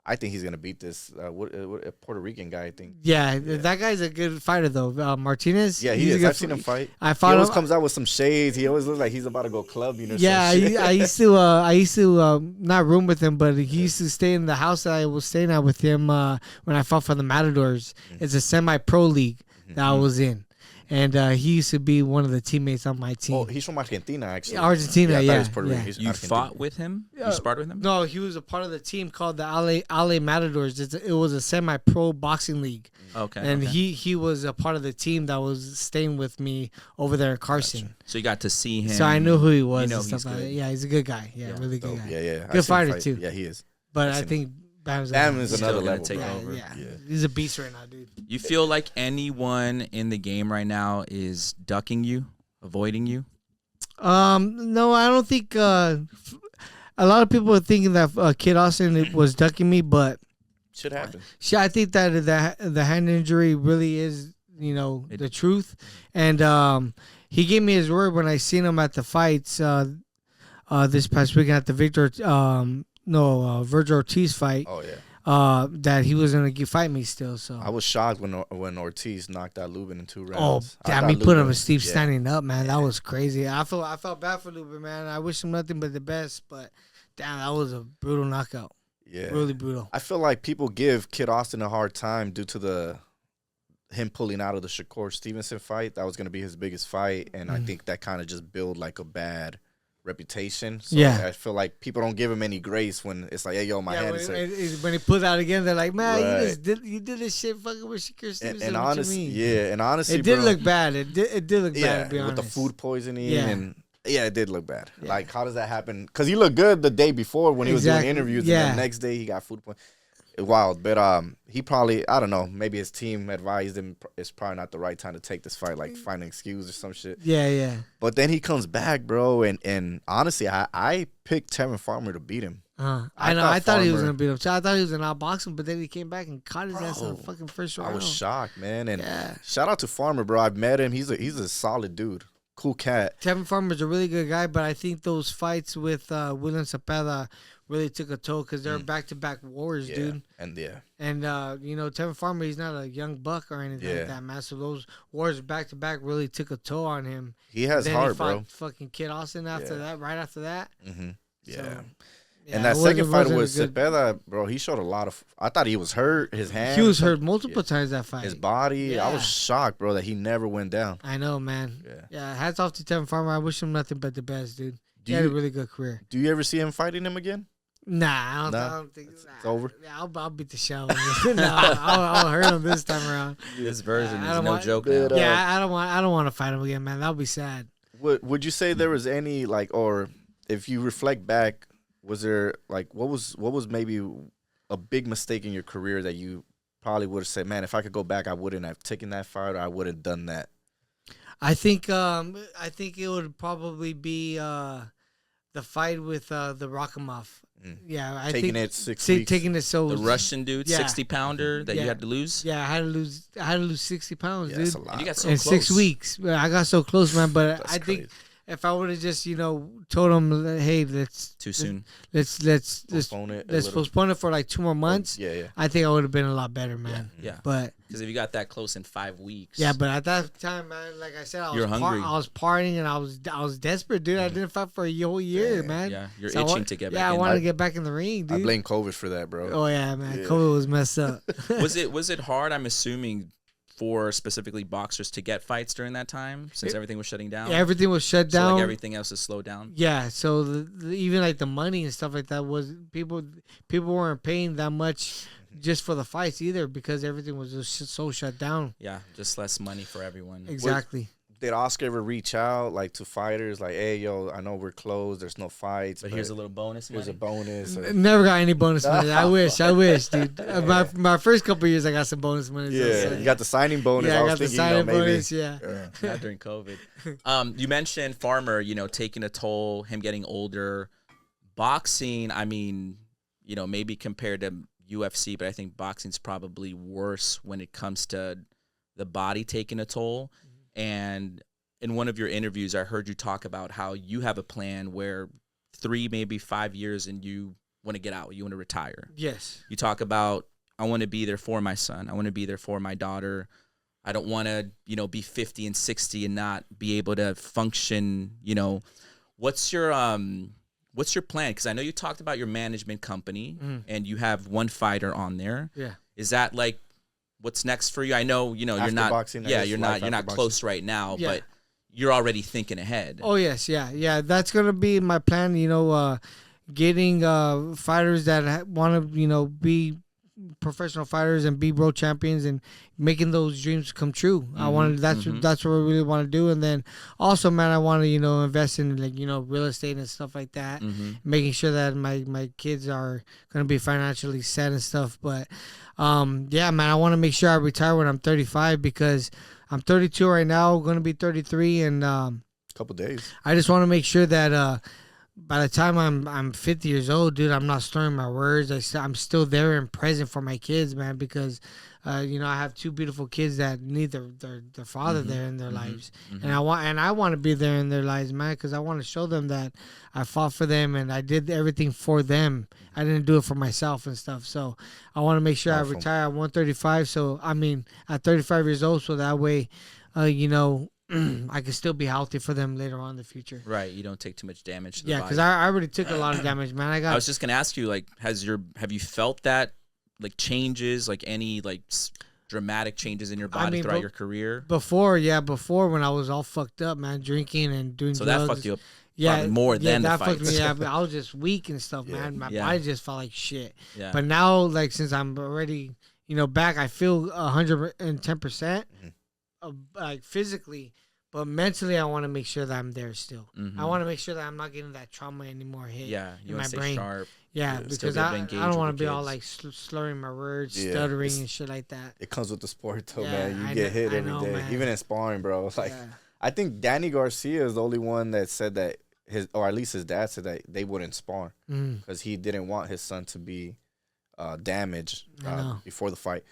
S3: I think he's gonna beat this Puerto Rican guy. I think.
S1: Yeah, that guy's a good fighter though. Martinez.
S3: Yeah, he is. I've seen him fight. He always comes out with some shades. He always looks like he's about to go clubbing or something.
S1: I used to not room with him, but he used to stay in the house that I was staying at with him when I fought for the Matadors. It's a semi-pro league that I was in. And he used to be one of the teammates on my team.
S3: Oh, he's from Argentina, actually.
S1: Argentina,
S3: yeah.
S2: You fought with him? You sparred with him?
S1: No, he was a part of the team called the Ale Matadors. It was a semi-pro boxing league.
S2: Okay.
S1: And he was a part of the team that was staying with me over there at Carson.
S2: Gotcha. So you got to see him.
S1: So I knew who he was.
S2: You know
S1: and stuff like that. Yeah, he's a good guy. Yeah, really good guy.
S3: Yeah.
S1: Good fighter, too.
S3: Yeah, he is.
S1: But I think Bam
S3: is another level.
S2: Take over.
S1: Yeah. He's a beast right now, dude.
S2: You feel like anyone in the game right now is ducking you, avoiding you?
S1: No, I don't think. A lot of people are thinking that Kid Austin was ducking me, but
S3: should happen.
S1: I think that the hand injury really is, the truth, and he gave me his word when I seen him at the fights this past weekend at the Virgil Ortiz fight.
S3: Oh yeah.
S1: That he was gonna fight me still. So
S3: I was shocked when Ortiz knocked out Lubin in 2
S1: Oh
S3: rounds.
S1: damn! He put him to sleep standing up, man. That was crazy. I felt bad for Lubin, man. I wish him nothing but the best. But damn, that was a brutal knockout.
S3: Yeah,
S1: really brutal.
S3: I feel like people give Kid Austin a hard time due to him pulling out of the Shakur Stevenson fight. That was going to be his biggest fight, and I think that kind of just built like a bad reputation. So I feel like people don't give him any grace when it's like, hey, yo, my hand is
S1: when he pulls out again, they're like, man,
S3: right.
S1: you did this shit fucking with Shakur Stevenson.
S3: And honestly, and honestly,
S1: it did look bad. It did look bad, to be honest.
S3: With the food poisoning and it did look bad. Yeah. Like, how does that happen? Because he looked good the day before when he was doing interviews, and the next day he got food poisoning. Wild, but he probably, I don't know, maybe his team advised him it's probably not the right time to take this fight, like find an excuse or some shit.
S1: Yeah.
S3: But then he comes back, bro, and honestly, I picked Tevin Farmer to beat him.
S1: I thought he was gonna beat him. I thought he was gonna outbox him, but then he came back and caught his ass in the fucking first round.
S3: I was shocked, man, and shout out to Farmer, bro. I've met him. He's a solid dude. Cool cat.
S1: Tevin Farmer's a really good guy, but I think those fights with William Cepeda really took a toll because they're back-to-back wars, dude.
S3: And
S1: Tevin Farmer, he's not a young buck or anything like that, man. So those wars back-to-back really took a toll on him.
S3: He has heart, bro.
S1: Fucking Kid Austin after that, right after that.
S3: Mm-hmm. Yeah.
S1: So,
S3: and that second fight with Cepeda, bro, he showed a lot of. I thought he was hurt. His hand.
S1: He was hurt multiple times that fight.
S3: His body. I was shocked, bro, that he never went down.
S1: I know, man. Yeah. Hats off to Tevin Farmer. I wish him nothing but the best, dude. He had a really good career.
S3: Do you ever see him fighting him again?
S1: Nah, I don't think it's
S3: over.
S1: Yeah, I'll beat the shell. I'll hurt him this time around.
S2: This version is no joke now.
S1: Yeah, I don't want to fight him again, man. That'll be sad.
S3: Would you say there was any or if you reflect back, was there what was maybe a big mistake in your career that you probably would have said, man, if I could go back, I wouldn't have taken that fight, or I would have done that?
S1: I think it would probably be the fight with the Rakhimov. Yeah, I
S3: think
S1: it
S3: 6 weeks.
S1: Taking it so
S2: the Russian dude, 60-pounder that you had to lose.
S1: Yeah, I had to lose 60 pounds, dude.
S3: That's a lot.
S2: And you got so
S1: in
S2: close.
S1: 6 weeks. I got so close, man. But
S3: That's
S1: I
S3: crazy.
S1: think if I would have just told him, hey, let's postpone it for like 2 more months.
S3: Yeah.
S1: I think I would have been a lot better, man.
S2: Yeah.
S1: But
S2: because if you got that close in 5 weeks.
S1: Yeah, but at that time, man, like I said, I
S2: was hungry.
S1: I was partying and I was desperate, dude. I didn't fight for a whole year, man.
S2: Yeah, you're itching to get back.
S1: Yeah, I
S2: in.
S1: wanted to get back in the ring, dude.
S3: I blame COVID for that, bro.
S1: Oh yeah, man. Yeah. COVID was messed up.
S2: Was it hard? I'm assuming for specifically boxers to get fights during that time since everything was shutting down.
S1: Yeah, everything was shut down.
S2: So like everything else is slowed down.
S1: Yeah, so even like the money and stuff like that was people weren't paying that much just for the fights either because everything was just so shut down.
S2: Yeah, just less money for everyone.
S1: Exactly.
S3: Did Oscar ever reach out to fighters like, hey, yo, I know we're closed, there's no fights,
S2: but here's a little bonus money.
S3: Here's a bonus.
S1: Never got any bonus money. I wish, dude. My first couple of years, I got some bonus money.
S3: Yeah, you got the signing bonus.
S1: Yeah,
S3: I
S1: got the signing bonus. Yeah.
S2: Not during COVID. You mentioned Farmer, taking a toll, him getting older. Boxing, I mean, maybe compared to UFC, but I think boxing's probably worse when it comes to the body taking a toll. And in one of your interviews, I heard you talk about how you have a plan where 3, maybe 5 years and you want to get out, you want to retire.
S1: Yes.
S2: You talk about, I want to be there for my son. I want to be there for my daughter. I don't want to, be 50 and 60 and not be able to function, What's your plan? Because I know you talked about your management company and you have one fighter on there.
S1: Yeah.
S2: Is that what's next for you? I know, you're not
S3: boxing,
S2: you're not close right now, but you're already thinking ahead.
S1: Oh yes, yeah. That's gonna be my plan. Getting fighters that want to be professional fighters and be world champions and making those dreams come true.
S2: Mm-hmm.
S1: I want that's what I really want to do. And then also, man, I want to invest in real estate and stuff like that, making sure that my kids are gonna be financially set and stuff. But yeah, man, I want to make sure I retire when I'm 35 because I'm 32 right now, going to be 33 in
S3: couple days.
S1: I just want to make sure that by the time I'm 50 years old, dude, I'm not slurring my words. I'm still there and present for my kids, man, because I have 2 beautiful kids that need their father there in their lives, and I want to be there in their lives, man, because I want to show them that I fought for them and I did everything for them. I didn't do it for myself and stuff. So I want to make sure I retire at 135. So at 35 years old, so that way, I can still be healthy for them later on in the future.
S2: Right, you don't take too much damage to the body.
S1: because I already took a lot of damage, man.
S2: I was just gonna ask you, have you felt that changes, any dramatic changes in your body throughout your career?
S1: Before when I was all fucked up, man, drinking and doing drugs.
S2: That fucked you up. Probably more than the fights.
S1: Fucked me up. I was just weak and stuff, man. My body just felt like shit.
S2: Yeah.
S1: But now, like, since I'm already, back, I feel 110%, like, physically. But mentally, I want to make sure that I'm there still. Mm-hmm. I want to make sure that I'm not getting that trauma anymore hit in my brain. Sharp. Yeah, because I don't want to be all, like, slurring my words, stuttering and shit like that.
S3: It comes with the sport, though, man. You get hit every day. Man. Even in sparring, bro. Like, I think Danny Garcia is the only one that said that or at least his dad said that they wouldn't spar because he didn't want his son to be damaged before the fight.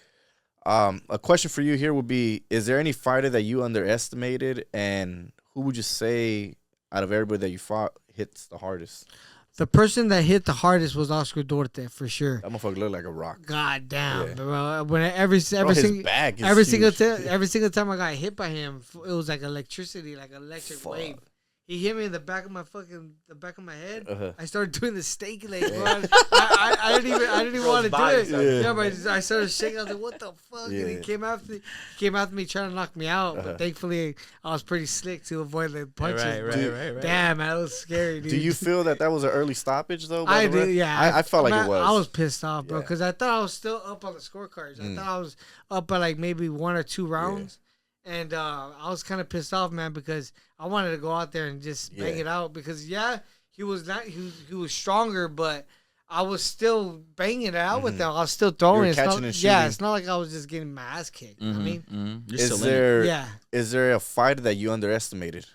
S3: A question for you here would be, is there any fighter that you underestimated, and who would you say out of everybody that you fought hits the hardest?
S1: The person that hit the hardest was Oscar Duarte, for sure.
S3: That motherfucker looked like a rock.
S1: God damn, bro. When every single time I got hit by him, it was like electricity, like an electric wave. He hit me in the back of my head. I started doing the steak leg, bro. I didn't even want to do it. Yeah, but I started shaking. I was like, "What the fuck?" And he came after me trying to knock me out. But thankfully, I was pretty slick to avoid the punches. Right. Damn, man, it was scary, dude.
S3: Do you feel that was an early stoppage though?
S1: I did. Yeah,
S3: I felt like it was.
S1: I was pissed off, bro, because I thought I was still up on the scorecards. I thought I was up by like maybe 1 or 2 rounds. And I was kind of pissed off, man, because I wanted to go out there and just bang it out. Because he was stronger, but I was still banging it out with him. I was still throwing. It's not like I was just getting my ass kicked. I mean,
S3: is there a fighter that you underestimated?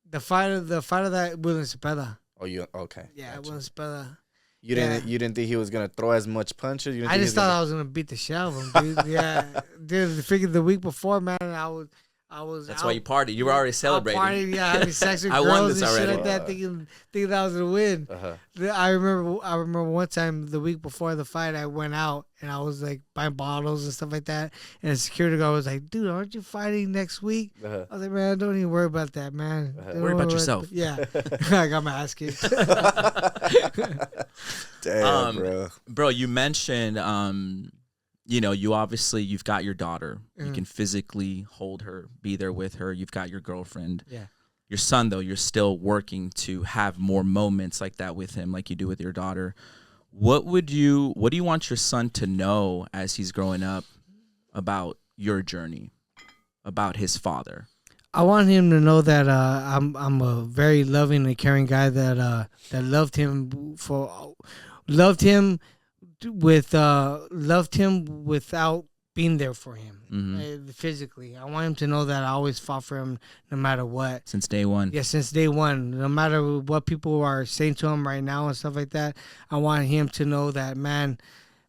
S3: The fighter
S1: that William Cepeda.
S3: Oh, you okay?
S1: Yeah, gotcha. William Cepeda.
S3: You didn't think he was gonna throw as much punches?
S1: I just thought I was gonna beat the shit out of him, dude. Dude. Figured the week before, man, I was.
S2: That's why you partied. You were already celebrating.
S1: Partying, having sex with girls and shit like that, thinking that I was gonna win. I remember one time the week before the fight, I went out and I was like buying bottles and stuff like that, and the security guard was like, "Dude, aren't you fighting next week?" I was like, "Man, don't even worry about that, man.
S2: Worry about yourself."
S1: I got my ass kicked.
S3: Damn,
S2: bro, you mentioned you've got your daughter. You can physically hold her, be there with her. You've got your girlfriend.
S1: Yeah.
S2: Your son, though, you're still working to have more moments like that with him, like you do with your daughter. What do you want your son to know as he's growing up about your journey, about his father?
S1: I want him to know that I'm a very loving and caring guy that loved him without being there for him physically. I want him to know that I always fought for him no matter what.
S2: Since day one.
S1: Yeah, since day one. No matter what people are saying to him right now and stuff like that, I want him to know that, man,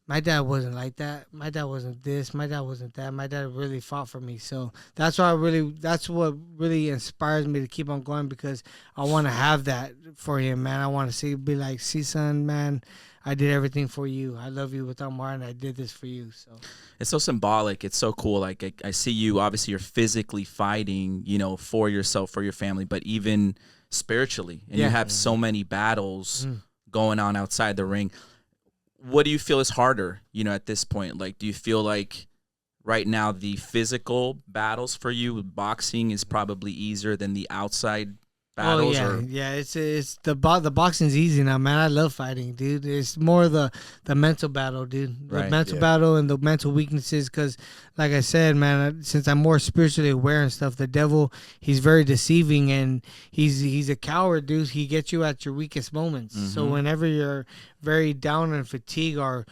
S1: my dad wasn't like that. My dad wasn't this. My dad wasn't that. My dad really fought for me. So that's what really inspires me to keep on going, because I want to have that for him, man. I want to be like, see, son, man, I did everything for you. I love you with all my heart, and I did this for you. So
S2: it's so symbolic. It's so cool. Like I see you. Obviously, you're physically fighting, for yourself, for your family, but even spiritually, and you have so many battles going on outside the ring. What do you feel is harder, at this point? Like, do you feel like right now the physical battles for you, boxing, is probably easier than the outside battles?
S1: It's the boxing's easy now, man. I love fighting, dude. It's more the mental battle, dude. The mental battle and the mental weaknesses, because like I said, man, since I'm more spiritually aware and stuff, the devil, he's very deceiving, and he's a coward, dude. He gets you at your weakest moments. So whenever you're very down and fatigued or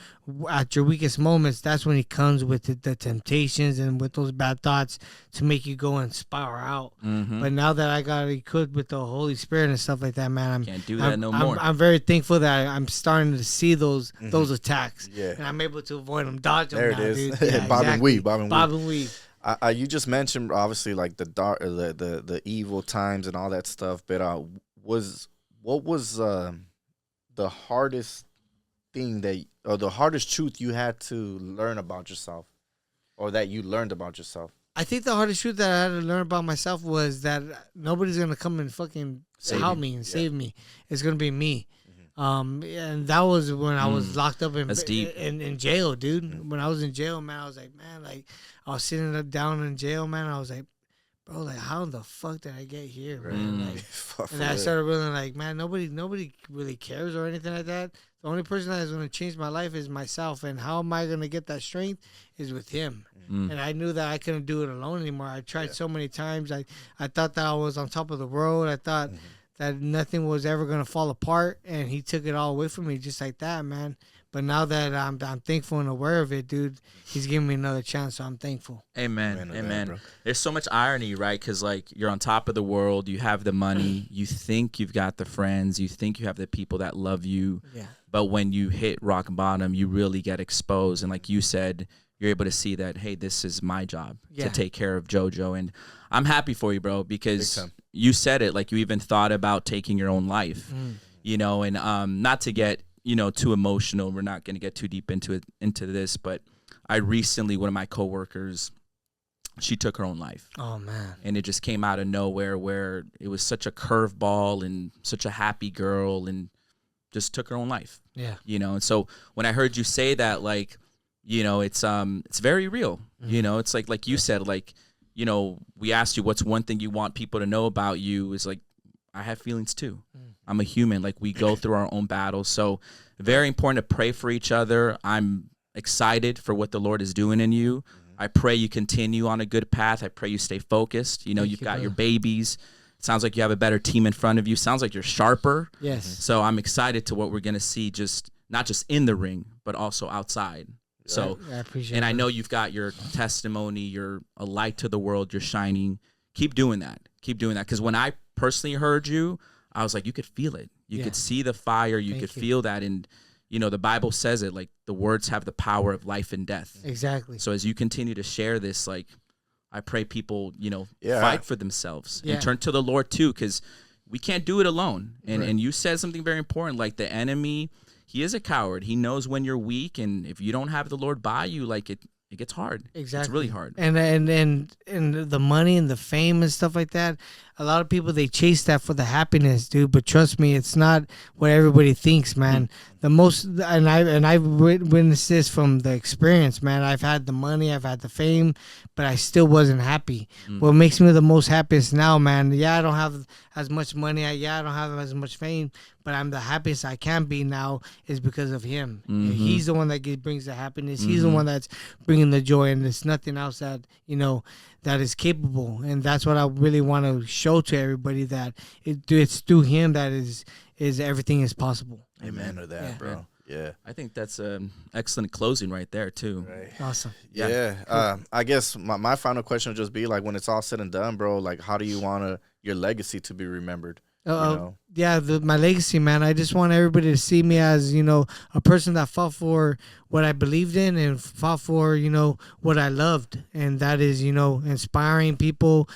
S1: at your weakest moments, that's when he comes with the temptations and with those bad thoughts to make you go and spiral out. But now that I got equipped with the Holy Spirit and stuff like that, man,
S2: can't do that no more.
S1: I'm very thankful that I'm starting to see those attacks, and I'm able to avoid them, dodge them.
S3: There
S1: now,
S3: it is,
S1: dude. Yeah,
S3: Bob and
S1: weave.
S3: You just mentioned obviously like the dark, the evil times and all that stuff, but what was the hardest thing or the hardest truth you had to learn about yourself, or that you learned about yourself?
S1: I think the hardest truth that I had to learn about myself was that nobody's gonna come and fucking help me and save me. It's gonna be me. And that was when I was locked up
S2: That's deep.
S1: in jail, dude. When I was in jail, man, I was like, man, like I was sitting down in jail, man. I was like, bro, like how the fuck did I get here, man? Like, and I started really like, man, nobody really cares or anything like that. The only person that is going to change my life is myself, and how am I going to get that strength is with him. And I knew that I couldn't do it alone anymore. I tried so many times. I thought that I was on top of the world. I thought that nothing was ever going to fall apart, and he took it all away from me just like that, man. But now that I'm thankful and aware of it, dude, he's giving me another chance, so I'm thankful.
S2: Amen. Amen. There's so much irony, right? Because, like, you're on top of the world. You have the money. You think you've got the friends. You think you have the people that love you. Yeah. But when you hit rock bottom, you really get exposed. And like you said, you're able to see that, hey, this is my job to take care of JoJo. And I'm happy for you, bro, because you said it. Like, you even thought about taking your own life, you know, and not to get, you know, too emotional. We're not going to get too deep into this, but I recently, one of my coworkers, she took her own life.
S1: Oh, man.
S2: And it just came out of nowhere, where it was such a curveball and such a happy girl, and just took her own life.
S1: Yeah.
S2: You know, and so when I heard you say that, like, you know, it's very real. You know, it's like you said, like, you know, we asked you what's one thing you want people to know about you, is like, I have feelings too. I'm a human. Like, we go through our own battles. So very important to pray for each other. I'm excited for what the Lord is doing in you. I pray you continue on a good path. I pray you stay focused. You know, you've got your babies. It sounds like you have a better team in front of you. Sounds like you're sharper.
S1: Yes.
S2: So I'm excited to what we're going to see, just not just in the ring, but also outside. So,
S1: I appreciate
S2: and
S1: that.
S2: I know you've got your testimony. You're a light to the world. You're shining. Keep doing that. Keep doing that. Because when I personally heard you, I was like, you could feel it. You could see the fire. You could feel that. And, you know, the Bible says it, like, the words have the power of life and death.
S1: Exactly.
S2: So as you continue to share this, like, I pray people, you know, fight for themselves and turn to the Lord too, because we can't do it alone. And you said something very important, like, the enemy, he is a coward. He knows when you're weak, and if you don't have the Lord by you, like, it gets hard.
S1: Exactly.
S2: It's really hard.
S1: And the money and the fame and stuff like that, a lot of people, they chase that for the happiness, dude. But trust me, it's not what everybody thinks, man. The most, and I've witnessed this from the experience, man. I've had the money, I've had the fame, but I still wasn't happy. What makes me the most happiest now, man? Yeah, I don't have as much money. I don't have as much fame, but I'm the happiest I can be now is because of him. He's the one that brings the happiness. He's the one that's bringing the joy, and there's nothing else that, you know, that is capable. And that's what I really want to show to everybody, that it's through him that is everything is possible.
S3: Amen to that, bro. Yeah.
S2: I think that's an excellent closing right there too.
S3: Right.
S1: Awesome.
S3: Yeah. I guess my final question would just be, like, when it's all said and done, bro, like, how do you want your legacy to be remembered? You know?
S1: Yeah, my legacy, man. I just want everybody to see me as, you know, a person that fought for what I believed in and fought for, you know, what I loved. And that is, you know, inspiring people,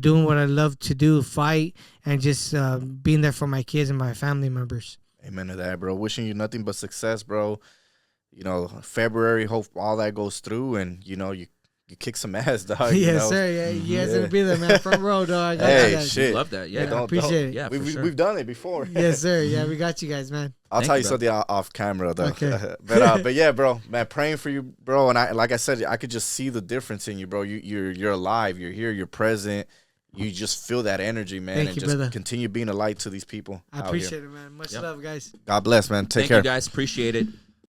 S1: doing what I love to do, fight, and just being there for my kids and my family members.
S3: Amen to that, bro. Wishing you nothing but success, bro. You know, February, hope all that goes through, and, you know, you kick some ass, dog.
S1: Yes, sir. Yeah, you guys gonna be there, man. Front row, dog.
S3: Hey, shit.
S2: Love that. Yeah,
S1: I appreciate it.
S2: Yeah,
S3: we've done it before.
S1: Yes, sir. Yeah, we got you guys, man.
S3: I'll tell you something off camera, though.
S1: Okay.
S3: but yeah, bro, man, praying for you, bro. And like I said, I could just see the difference in you, bro. You're alive. You're here. You're present. You just feel that energy, man.
S1: Thank
S3: and
S1: you,
S3: just
S1: brother.
S3: continue being a light to these people.
S1: I appreciate it, man. Much love, guys.
S3: God bless, man. Take
S2: Thank
S3: care.
S2: you, guys. Appreciate it.